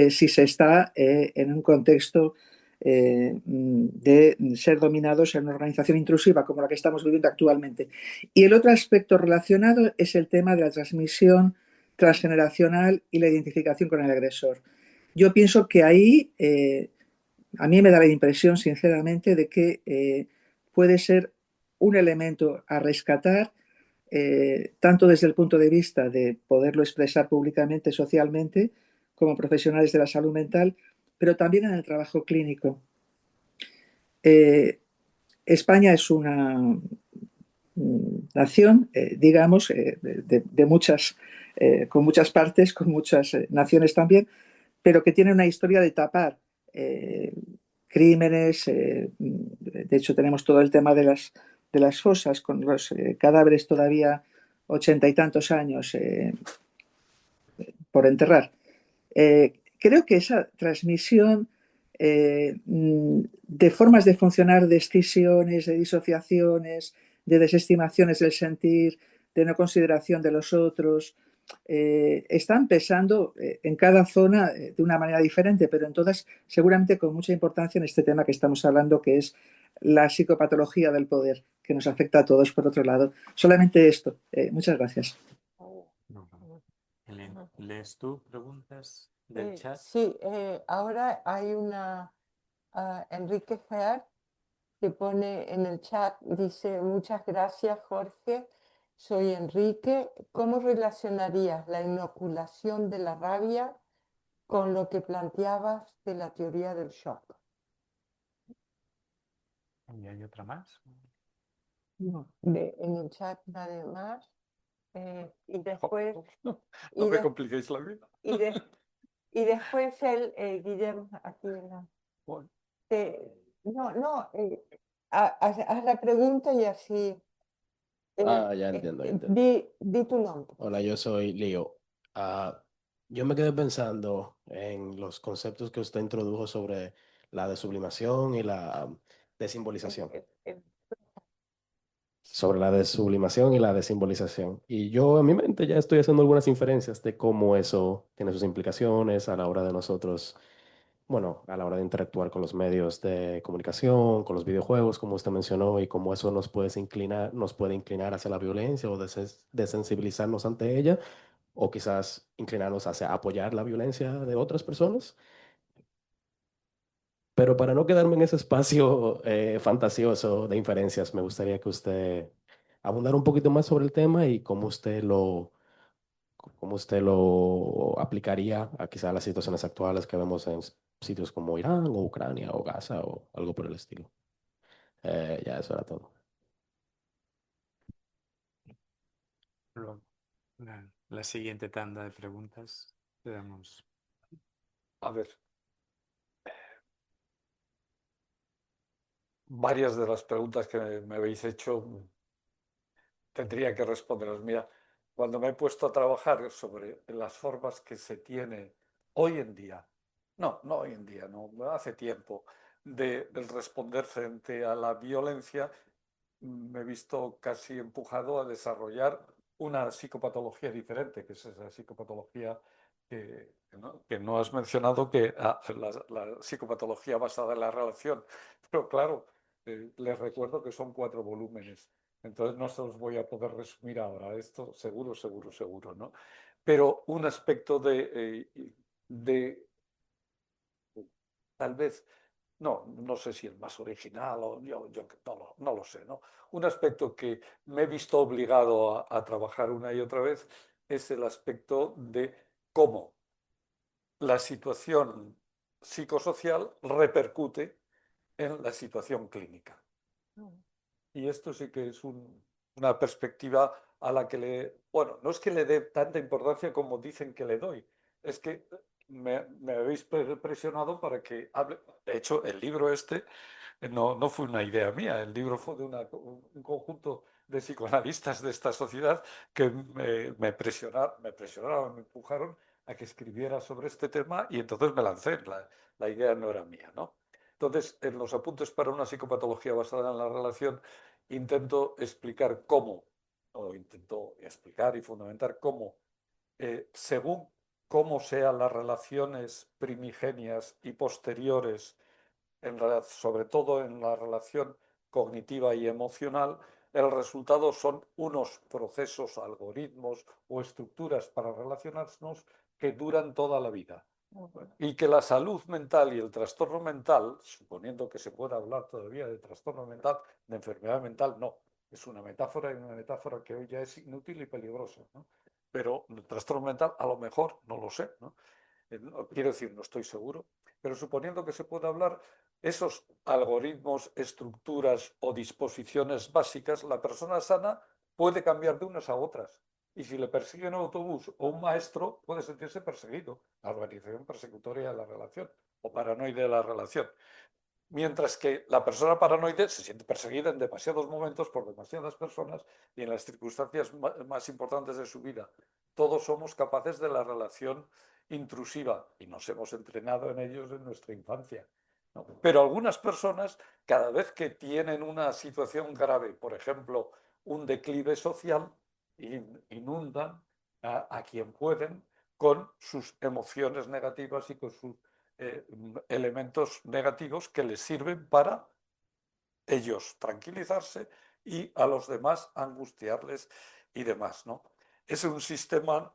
si se está en un contexto de ser dominados en una organización intrusiva como la que estamos viviendo actualmente. Y el otro aspecto relacionado es el tema de la transmisión transgeneracional y la identificación con el agresor. Yo pienso que ahí a mí me da la impresión, sinceramente, de que puede ser un elemento a rescatar, tanto desde el punto de vista de poderlo expresar públicamente, socialmente, como profesionales de la salud mental, pero también en el trabajo clínico. España es una nación, digamos, de muchas, con muchas partes, con muchas naciones también, pero que tiene una historia de tapar crímenes. De hecho, tenemos todo el tema de las fosas, con los cadáveres todavía 80 y tantos años por enterrar. Creo que esa transmisión de formas de funcionar, de escisiones, de disociaciones, de desestimaciones del sentir, de no consideración de los otros, están pesando en cada zona de una manera diferente, pero en todas seguramente con mucha importancia en este tema que estamos hablando, que es la psicopatología del poder, que nos afecta a todos por otro lado. Solamente esto. Muchas gracias. Elena, ¿lees tú preguntas del chat? Sí, ahora hay Enrique Gear que pone en el chat, dice, muchas gracias Jorge, soy Enrique. ¿Cómo relacionarías la inoculación de la rabia con lo que planteabas de la teoría del shock? ¿Y hay otra más? No. En el chat nada más. Y después... No y me de- compliquéis la vida. y después él, Guillermo, aquí Bueno, no, haz la pregunta y así. Ya entiendo, ya entiendo. Di tu nombre. Hola, yo soy Leo. Yo me quedé pensando en los conceptos que usted introdujo sobre la desublimación y la desimbolización. Sobre la desublimación y la desimbolización. Y yo en mi mente ya estoy haciendo algunas inferencias de cómo eso tiene sus implicaciones a la hora de nosotros bueno, a la hora de interactuar con los medios de comunicación, con los videojuegos, como usted mencionó, y cómo eso nos puede inclinar hacia la violencia o desensibilizarnos ante ella, o quizás inclinarnos hacia apoyar la violencia de otras personas. Pero para no quedarme en ese espacio fantasioso de inferencias, me gustaría que usted abundara un poquito más sobre el tema y cómo usted lo aplicaría a quizá las situaciones actuales que vemos en sitios como Irán o Ucrania o Gaza o algo por el estilo. Ya eso era todo. Luego, la siguiente tanda de preguntas. Le damos. A ver, varias de las preguntas que me habéis hecho tendría que responderos. Mira, cuando me he puesto a trabajar sobre las formas que se tiene hoy en día, no hoy en día, no, hace tiempo, de responder frente a la violencia, me he visto casi empujado a desarrollar una psicopatología diferente, que es esa psicopatología que no has mencionado, que la psicopatología basada en la relación. Pero claro, les recuerdo que son 4 volúmenes. Entonces no se los voy a poder resumir ahora, esto seguro, ¿no? Pero un aspecto de tal vez, no sé si el más original o yo no lo sé, ¿no? Un aspecto que me he visto obligado a trabajar una y otra vez es el aspecto de cómo la situación psicosocial repercute en la situación clínica. Y esto sí que es una perspectiva a la que bueno, no es que le dé tanta importancia como dicen que le doy, es que me habéis presionado para que hable. De hecho, el libro este no fue una idea mía, el libro fue de un conjunto de psicoanalistas de esta sociedad que me presionaron, me empujaron a que escribiera sobre este tema y entonces me lancé. La idea no era mía, ¿no? Entonces, en los apuntes para una psicopatología basada en la relación, intento explicar cómo, o intento explicar y fundamentar cómo, según cómo sean las relaciones primigenias y posteriores, sobre todo en la relación cognitiva y emocional, el resultado son unos procesos, algoritmos o estructuras para relacionarnos que duran toda la vida. Y que la salud mental y el trastorno mental, suponiendo que se pueda hablar todavía de trastorno mental, de enfermedad mental, no. Es una metáfora y una metáfora que hoy ya es inútil y peligrosa, ¿no? Pero el trastorno mental, a lo mejor, no lo sé, ¿no? Quiero decir, no estoy seguro, pero suponiendo que se pueda hablar, esos algoritmos, estructuras o disposiciones básicas, la persona sana puede cambiar de unas a otras. Y si le persigue un autobús o un maestro, puede sentirse perseguido. La organización persecutoria de la relación o paranoide de la relación. Mientras que la persona paranoide se siente perseguida en demasiados momentos por demasiadas personas y en las circunstancias más importantes de su vida. Todos somos capaces de la relación intrusiva y nos hemos entrenado en ellos en nuestra infancia, ¿no? Pero algunas personas, cada vez que tienen una situación grave, por ejemplo, un declive social, inundan a quien pueden con sus emociones negativas y con sus elementos negativos que les sirven para ellos tranquilizarse y a los demás angustiarles y demás, ¿no? Es un sistema,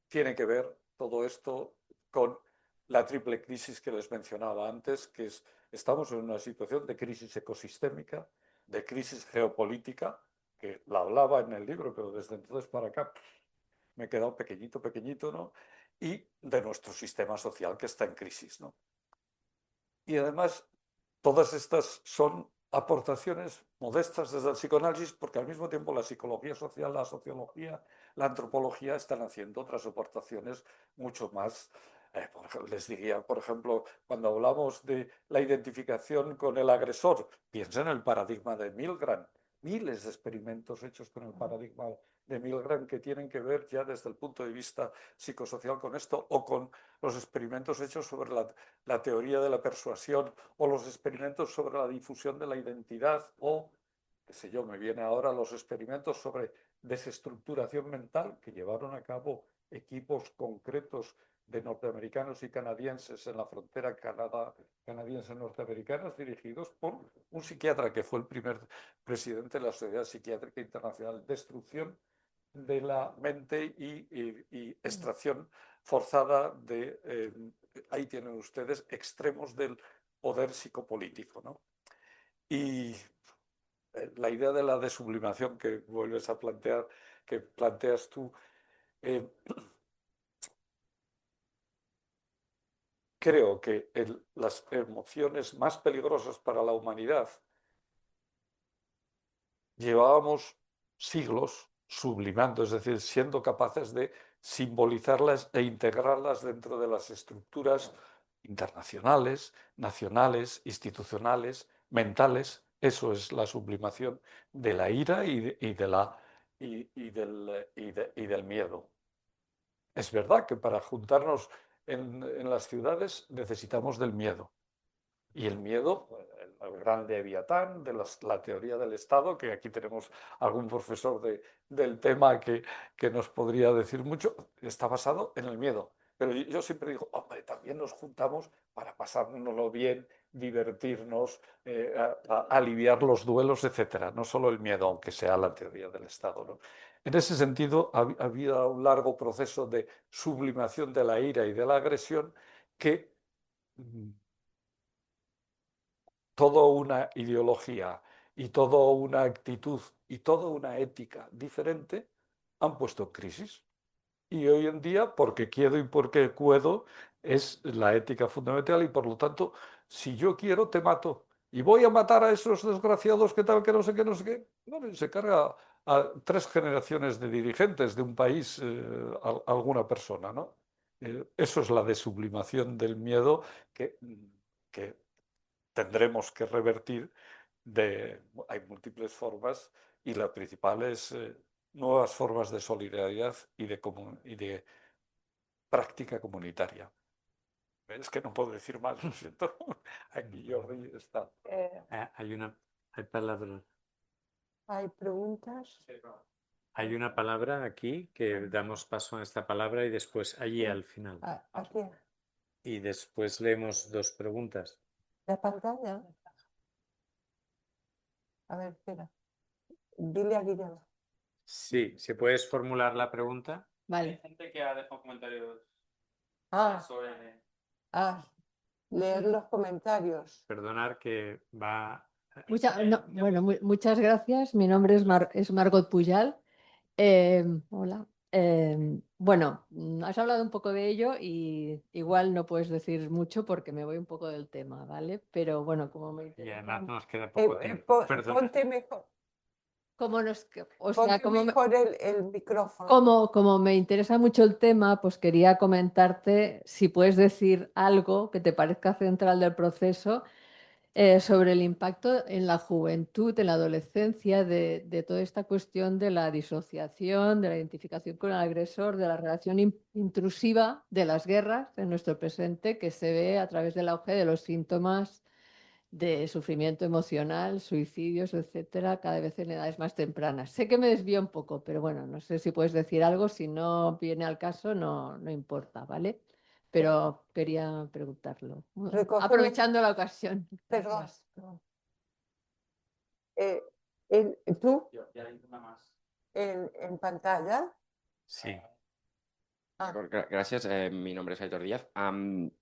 tiene que ver todo esto con la triple crisis que les mencionaba antes, que estamos en una situación de crisis ecosistémica, de crisis geopolítica, que la hablaba en el libro, pero desde entonces para acá me he quedado pequeñito, ¿no? Y de nuestro sistema social que está en crisis, ¿no? Y además, todas estas son aportaciones modestas desde el psicoanálisis, porque al mismo tiempo la psicología social, la sociología, la antropología están haciendo otras aportaciones mucho más. Les diría, por ejemplo, cuando hablamos de la identificación con el agresor, piensa en el paradigma de Milgram. Miles de experimentos hechos con el paradigma de Milgram que tienen que ver ya desde el punto de vista psicosocial con esto, o con los experimentos hechos sobre la teoría de la persuasión, o los experimentos sobre la difusión de la identidad, o, qué sé yo, me viene ahora los experimentos sobre desestructuración mental que llevaron a cabo equipos concretos de norteamericanos y canadienses en la frontera canadiense-norteamericana, dirigidos por un psiquiatra que fue el primer presidente de la Sociedad Psiquiátrica Internacional. Destrucción de la mente y extracción forzada de, ahí tienen ustedes, extremos del poder psicopolítico, ¿no? Y la idea de la desublimación que vuelves a plantear, que planteas tú, creo que las emociones más peligrosas para la humanidad llevábamos siglos sublimando, es decir, siendo capaces de simbolizarlas e integrarlas dentro de las estructuras internacionales, nacionales, institucionales, mentales. Eso es la sublimación de la ira y del miedo. Es verdad que para juntarnos en las ciudades necesitamos del miedo. Y el miedo, el gran Leviatán, de la teoría del Estado, que aquí tenemos algún profesor del tema que nos podría decir mucho, está basado en el miedo. Pero yo siempre digo, hombre, también nos juntamos para pasárnoslo bien, divertirnos, aliviar los duelos, etcétera. No solo el miedo, aunque sea la teoría del Estado, ¿no? En ese sentido, ha habido un largo proceso de sublimación de la ira y de la agresión que toda una ideología y toda una actitud y toda una ética diferente han puesto en crisis. Y hoy en día, porque quiero y porque puedo, es la ética fundamental y por lo tanto, si yo quiero, te mato. Y voy a matar a esos desgraciados que tal, que no sé qué, no sé qué. Bueno, se carga a 3 generaciones de dirigentes de un país, alguna persona, ¿no? Eso es la desublimación del miedo que tendremos que revertir. Hay múltiples formas y la principal es nuevas formas de solidaridad y de práctica comunitaria. Es que no puedo decir más, lo siento. Aquí Jordi está. Hay palabras. ¿Hay preguntas? Hay una palabra aquí que damos paso a esta palabra y después allí al final. Aquí, Y después leemos 2 preguntas. la pantalla. A ver, espera. Dile a Guillermo. Sí, si puedes formular la pregunta. Vale. Hay gente que ha dejado comentarios sobre... Leer los comentarios. Perdonar que va. Muchas gracias. Mi nombre es Margot Pujal. Hola. Has hablado un poco de ello y igual no puedes decir mucho porque me voy un poco del tema, ¿vale? Pero bueno, como me Y interesa, además nos queda poco tiempo. Perdona. Ponte mejor, como mejor el micrófono. como me interesa mucho el tema, pues quería comentarte si puedes decir algo que te parezca central del proceso sobre el impacto en la juventud, en la adolescencia, de toda esta cuestión de la disociación, de la identificación con el agresor, de la relación intrusiva de las guerras en nuestro presente, que se ve a través del auge de los síntomas de sufrimiento emocional, suicidios, etcétera, cada vez en edades más tempranas. Sé que me desvío un poco, pero bueno, no sé si puedes decir algo, si no viene al caso, no importa, pero quería preguntarlo, aprovechando la ocasión. Perdón. Gracias. ¿Tú Ya hay una más. en pantalla? Sí. Gracias, mi nombre es Aitor Díaz.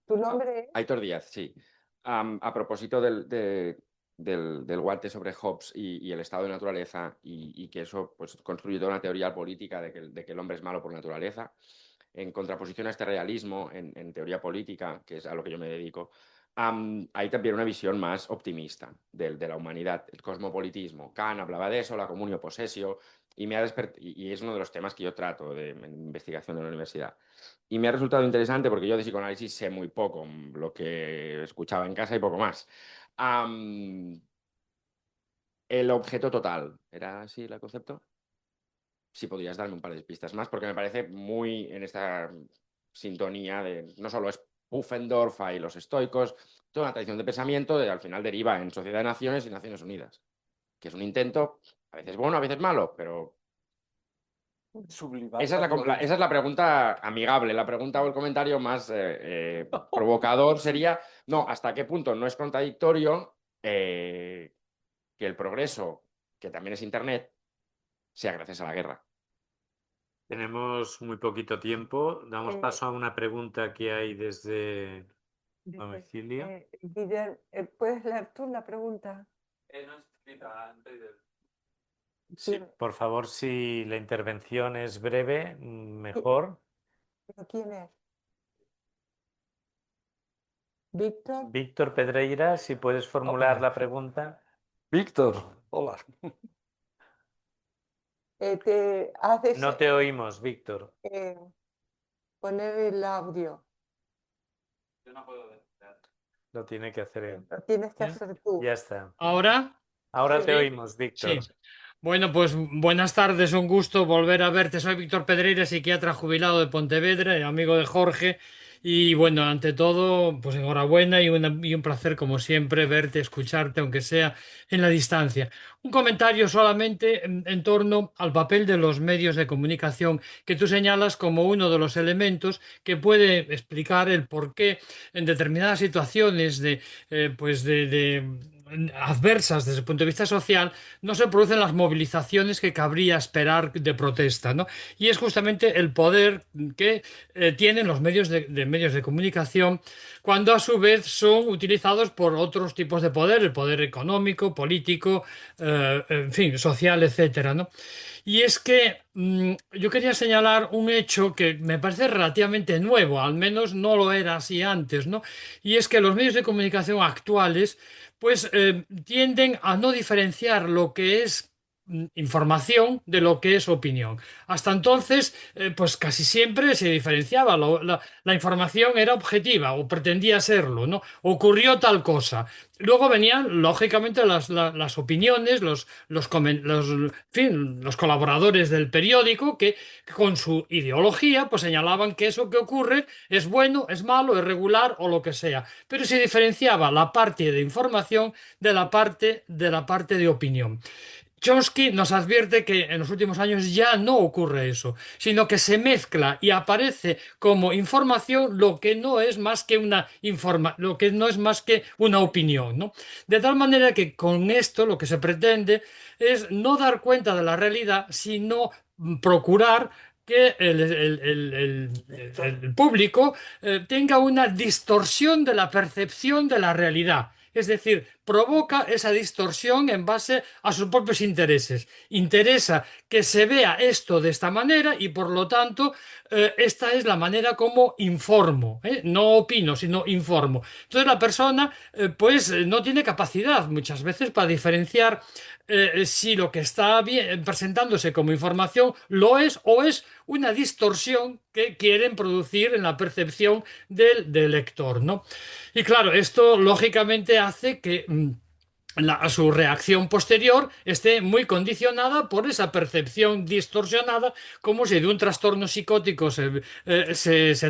¿Tu nombre es? Aitor Díaz, sí. A propósito del guante sobre Hobbes y el estado de naturaleza y que eso pues, construye toda una teoría política de que el hombre es malo por naturaleza, en contraposición a este realismo en teoría política, que es a lo que yo me dedico, hay también una visión más optimista de la humanidad, el cosmopolitismo. Kant hablaba de eso, la comunio possessio, y es uno de los temas que yo trato en investigación en la universidad. Y me ha resultado interesante porque yo de psicoanálisis sé muy poco, lo que escuchaba en casa y poco más. El objeto total, ¿era así el concepto? Si podrías darme un par de pistas más, porque me parece muy en esta sintonía de no solo es Pufendorf y los estoicos, toda una tradición de pensamiento que al final deriva en Sociedad de Naciones y Naciones Unidas, que es un intento, a veces bueno, a veces malo, pero Sublimar Esa es la esa es la pregunta amigable. La pregunta o el comentario más provocador sería, no, ¿hasta qué punto no es contradictorio que el progreso, que también es Internet, sea gracias a la guerra? Tenemos muy poquito tiempo. Damos paso a una pregunta que hay desde domicilio. Guillermo, ¿puedes leer tú la pregunta? No es escrita, Sí, por favor, si la intervención es breve, mejor. ¿Pero quién es? ¿Víctor? Víctor Pedreira, si puedes formular la pregunta. Víctor, hola. No te oímos, Víctor. Poner el audio. Yo no puedo ver. Lo tiene que hacer él. Lo tienes que hacer tú. Ya está. ¿Ahora? Ahora Sí. te oímos, Víctor. Sí. Bueno, pues buenas tardes, un gusto volver a verte. Soy Víctor Pedreira, psiquiatra jubilado de Pontevedra, y amigo de Jorge. Y bueno, ante todo, pues enhorabuena y un placer, como siempre, verte, escucharte, aunque sea en la distancia. Un comentario solamente en torno al papel de los medios de comunicación que tú señalas como uno de los elementos que puede explicar el por qué en determinadas situaciones adversas desde el punto de vista social no se producen las movilizaciones que cabría esperar de protesta, ¿no? Y es justamente el poder que tienen los medios medios de comunicación cuando a su vez son utilizados por otros tipos de poder, el poder económico, político, en fin, social, etcétera, ¿no? Y es que yo quería señalar un hecho que me parece relativamente nuevo, al menos no lo era así antes, ¿no? Y es que los medios de comunicación actuales pues tienden a no diferenciar lo que es información de lo que es opinión. Hasta entonces, pues casi siempre se diferenciaba. La información era objetiva o pretendía serlo, ¿no? Ocurrió tal cosa. Luego venían, lógicamente, las opiniones, en fin, los colaboradores del periódico que con su ideología pues señalaban que eso que ocurre es bueno, es malo, es regular o lo que sea. Pero se diferenciaba la parte de información de la parte de opinión. Chomsky nos advierte que en los últimos años ya no ocurre eso, sino que se mezcla y aparece como información lo que no es más que lo que no es más que una opinión, ¿no? De tal manera que con esto lo que se pretende es no dar cuenta de la realidad, sino procurar que el público tenga una distorsión de la percepción de la realidad. Es decir, provoca esa distorsión en base a sus propios intereses. Interesa que se vea esto de esta manera y por lo tanto esta es la manera como informo, ¿eh? No opino, sino informo. Entonces la persona no tiene capacidad muchas veces para diferenciar si lo que está presentándose como información lo es o es una distorsión que quieren producir en la percepción del lector, ¿no? Y claro, esto lógicamente hace que su reacción posterior esté muy condicionada por esa percepción distorsionada, como si de un trastorno psicótico se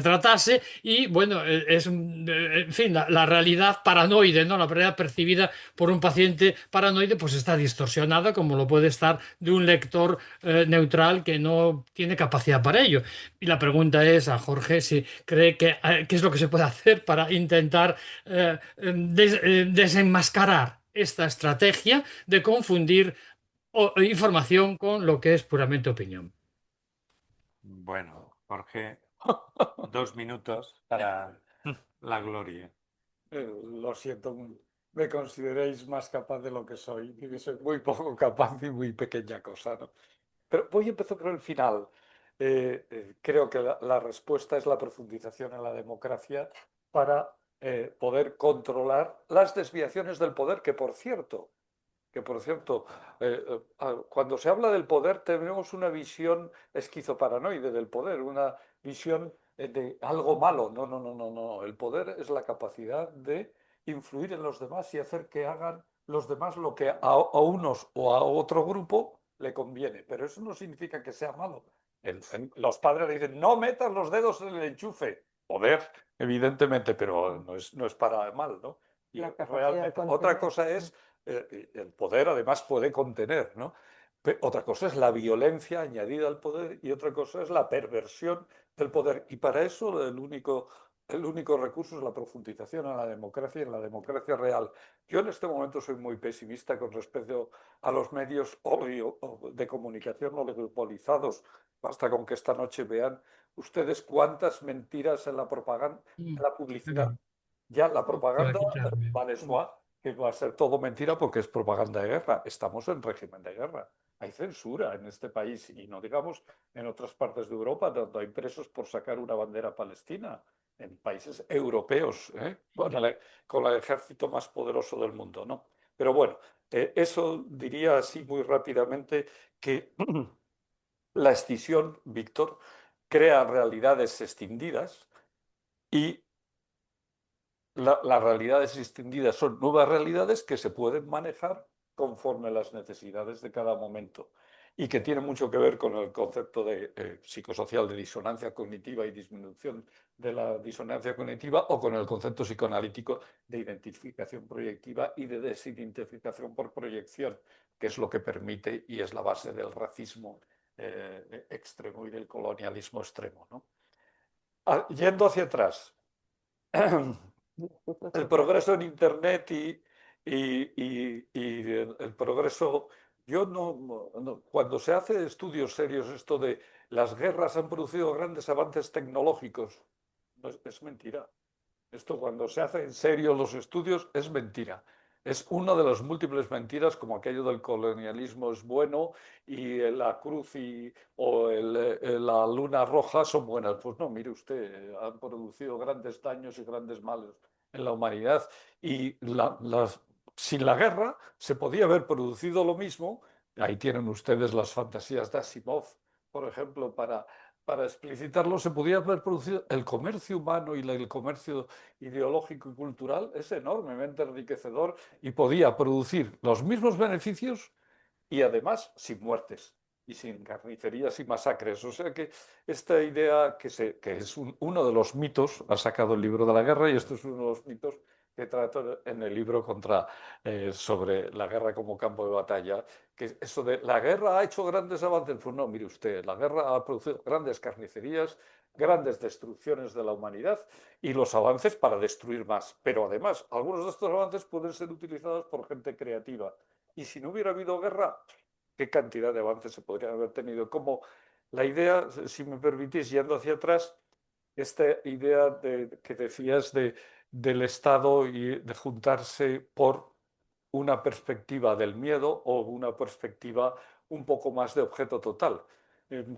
tratase y, bueno, en fin, la realidad paranoide, ¿no? La realidad percibida por un paciente paranoide, pues está distorsionada, como lo puede estar de un lector neutral que no tiene capacidad para ello. Y la pregunta es a Jorge si cree que qué es lo que se puede hacer para intentar desenmascarar esta estrategia de confundir información con lo que es puramente opinión. Bueno, Jorge, 2 minutos para la gloria. Lo siento, me consideréis más capaz de lo que soy. Y soy muy poco capaz y muy pequeña cosa, ¿no? Pero voy a empezar por el final. Creo que la respuesta es la profundización en la democracia para poder controlar las desviaciones del poder, que por cierto, cuando se habla del poder tenemos una visión esquizoparanoide del poder, una visión de algo malo. No, no, no, no, no. El poder es la capacidad de influir en los demás y hacer que hagan los demás lo que a unos o a otro grupo le conviene. Pero eso no significa que sea malo. Los padres le dicen, no metas los dedos en el enchufe. Poder, evidentemente, pero no es para mal, ¿no? Y La capacidad de otra contener. cosa es el poder además puede contener, ¿no? Otra cosa es la violencia añadida al poder y otra cosa es la perversión del poder. Y para eso el único recurso es la profundización en la democracia y en la democracia real. Yo en este momento soy muy pesimista con respecto a los medios de comunicación oligopolizados. Basta con que esta noche vean ustedes cuántas mentiras en la propaganda, en la publicidad. Ya la propaganda vale que va a ser todo mentira porque es propaganda de guerra. Estamos en régimen de guerra. Hay censura en este país y no digamos en otras partes de Europa donde hay presos por sacar una bandera palestina, en países europeos, con el ejército más poderoso del mundo, ¿no? Pero bueno, eso diría así muy rápidamente que la escisión, Víctor, crea realidades escindidas y las realidades extendidas son nuevas realidades que se pueden manejar conforme a las necesidades de cada momento y que tienen mucho que ver con el concepto de psicosocial de disonancia cognitiva y disminución de la disonancia cognitiva o con el concepto psicoanalítico de identificación proyectiva y de desidentificación por proyección, que es lo que permite y es la base del racismo extremo y del colonialismo extremo, ¿no? Yendo hacia atrás. El progreso en Internet y el progreso... Yo cuando se hace estudios serios esto de las guerras han producido grandes avances tecnológicos, es mentira. Esto cuando se hace en serio los estudios es mentira. Es una de las múltiples mentiras, como aquello del colonialismo es bueno y la cruz o la luna roja son buenas. Pues no, mire usted, han producido grandes daños y grandes males en la humanidad. Y sin la guerra se podía haber producido lo mismo. Ahí tienen ustedes las fantasías de Asimov, por ejemplo, para explicitarlo, se podía haber producido el comercio humano y el comercio ideológico y cultural es enormemente enriquecedor y podía producir los mismos beneficios y además sin muertes y sin carnicerías y masacres. O sea que esta idea que es uno de los mitos, ha sacado el libro de la guerra y esto es uno de los mitos que trato en el libro sobre la guerra como campo de batalla, que eso de la guerra ha hecho grandes avances. Pues no, mire usted, la guerra ha producido grandes carnicerías, grandes destrucciones de la humanidad y los avances para destruir más. Pero además, algunos de estos avances pueden ser utilizados por gente creativa. Y si no hubiera habido guerra, ¿qué cantidad de avances se podrían haber tenido? Como la idea, si me permitís, yendo hacia atrás, esta idea que decías del Estado y de juntarse por una perspectiva del miedo o una perspectiva un poco más de objeto total,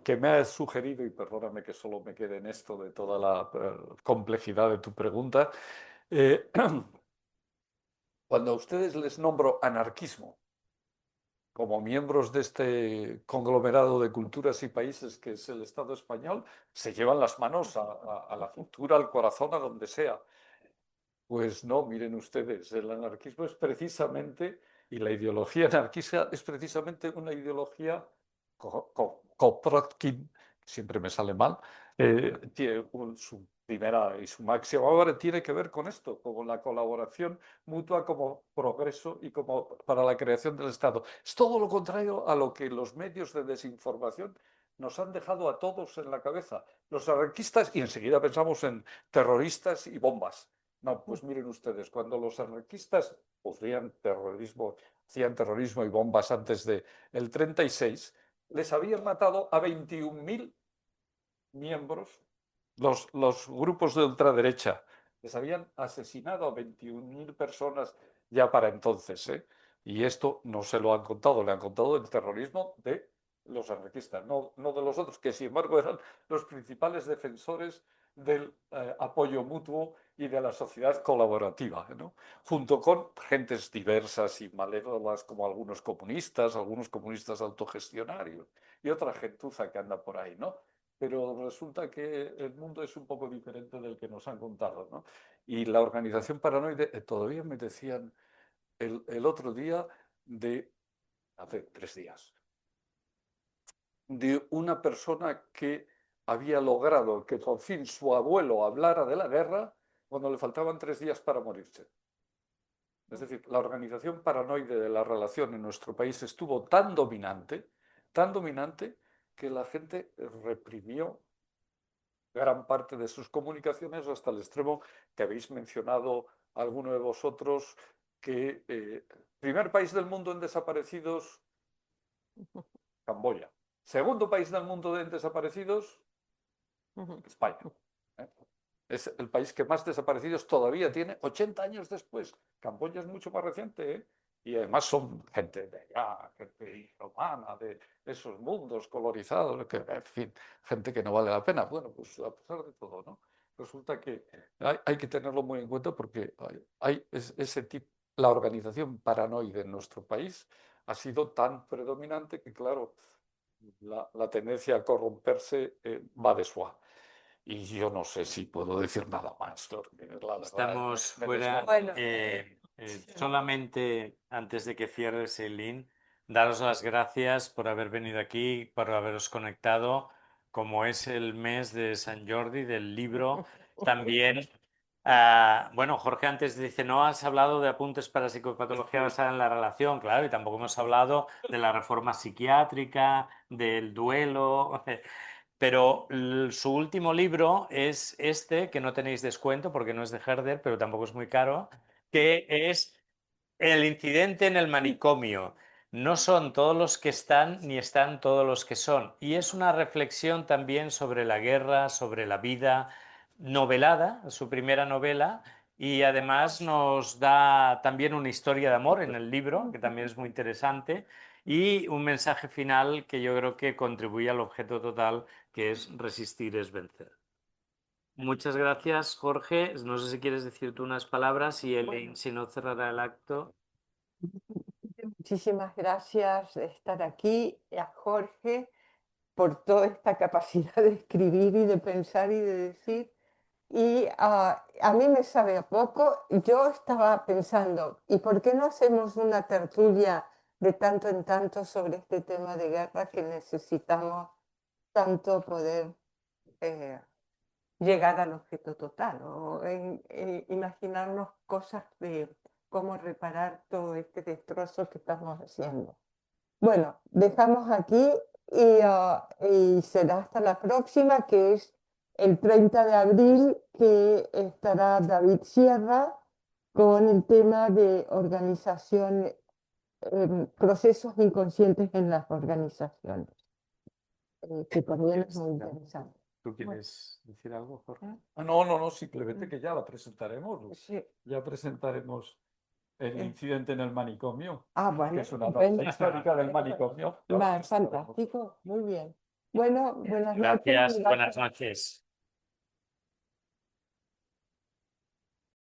que me ha sugerido, y perdóname que solo me quede en esto de toda la complejidad de tu pregunta, cuando a ustedes les nombro anarquismo como miembros de este conglomerado de culturas y países que es el Estado español, se llevan las manos a la cintura, al corazón, a donde sea. Pues no, miren ustedes, el anarquismo es precisamente, y la ideología anarquista es precisamente una ideología, Kropotkin, siempre me sale mal, tiene su primera y su máxima obra tiene que ver con esto, con la colaboración mutua como progreso y como para la creación del Estado. Es todo lo contrario a lo que los medios de desinformación nos han dejado a todos en la cabeza. Los anarquistas, y enseguida pensamos en terroristas y bombas. No, pues miren ustedes, cuando los anarquistas hacían terrorismo y bombas antes del 36, les habían matado a 21.000 miembros, los grupos de ultraderecha, les habían asesinado a 21.000 personas ya para entonces, ¿eh? Y esto no se lo han contado, le han contado el terrorismo de los anarquistas, no de los otros, que sin embargo eran los principales defensores del apoyo mutuo y de la sociedad colaborativa, ¿no? Junto con gentes diversas y malévolas como algunos comunistas autogestionarios y otra gentuza que anda por ahí, ¿no? Pero resulta que el mundo es un poco diferente del que nos han contado, ¿no? Y la organización paranoide, todavía me decían el otro día, hace 3 días, de una persona que había logrado que por fin su abuelo hablara de la guerra cuando le faltaban 3 días para morirse. Es decir, la organización paranoide de la relación en nuestro país estuvo tan dominante que la gente reprimió gran parte de sus comunicaciones hasta el extremo que habéis mencionado alguno de vosotros, que primer país del mundo en desaparecidos, Camboya. Segundo país del mundo en desaparecidos, España. Es el país que más desaparecidos todavía tiene 80 años después. Camboya es mucho más reciente, ¿eh? Y además son gente de allá, gente romana, de esos mundos colonizados, que, en fin, gente que no vale la pena. Bueno, pues a pesar de todo, ¿no? Resulta que hay que tenerlo muy en cuenta porque hay ese tipo, la organización paranoide en nuestro país ha sido tan predominante que, claro, la tendencia a corromperse va de suave. Y yo no sé si puedo decir nada más. Estamos fuera. Solamente antes de que cierres, Eileen, daros las gracias por haber venido aquí, por haberos conectado. Como es el mes de San Jordi, del libro, también. Bueno, Jorge antes dice, no has hablado de apuntes para psicopatología basada en la relación, claro, y tampoco hemos hablado de la reforma psiquiátrica, del duelo. Pero su último libro es este, que no tenéis descuento porque no es de Herder, pero tampoco es muy caro, que es El incidente en el manicomio. No son todos los que están, ni están todos los que son. Y es una reflexión también sobre la guerra, sobre la vida, novelada, su primera novela, y además nos da también una historia de amor en el libro, que también es muy interesante, y un mensaje final que yo creo que contribuye al objeto total, que es resistir es vencer. Muchas gracias, Jorge. No sé si quieres decir tú unas palabras y Eileen, si no, cerrará el acto. Muchísimas gracias de estar aquí, y a Jorge por toda esta capacidad de escribir y de pensar y de decir. Y a mí me sabe a poco. Yo estaba pensando, ¿y por qué no hacemos una tertulia de tanto en tanto sobre este tema de guerra que necesitamos tanto poder llegar al objeto total o imaginarnos cosas de cómo reparar todo este destrozo que estamos haciendo? Bueno, dejamos aquí y será hasta la próxima, que es el 30 de abril, que estará David Sierra con el tema de organización, procesos inconscientes en las organizaciones, que también es muy interesante. ¿Tú quieres decir algo, Jorge? No, simplemente que ya la presentaremos. Sí. Ya presentaremos el incidente en el manicomio, Bueno, que es una novela histórica del manicomio. fantástico, muy bien. Bueno, buenas noches. Gracias, buenas noches.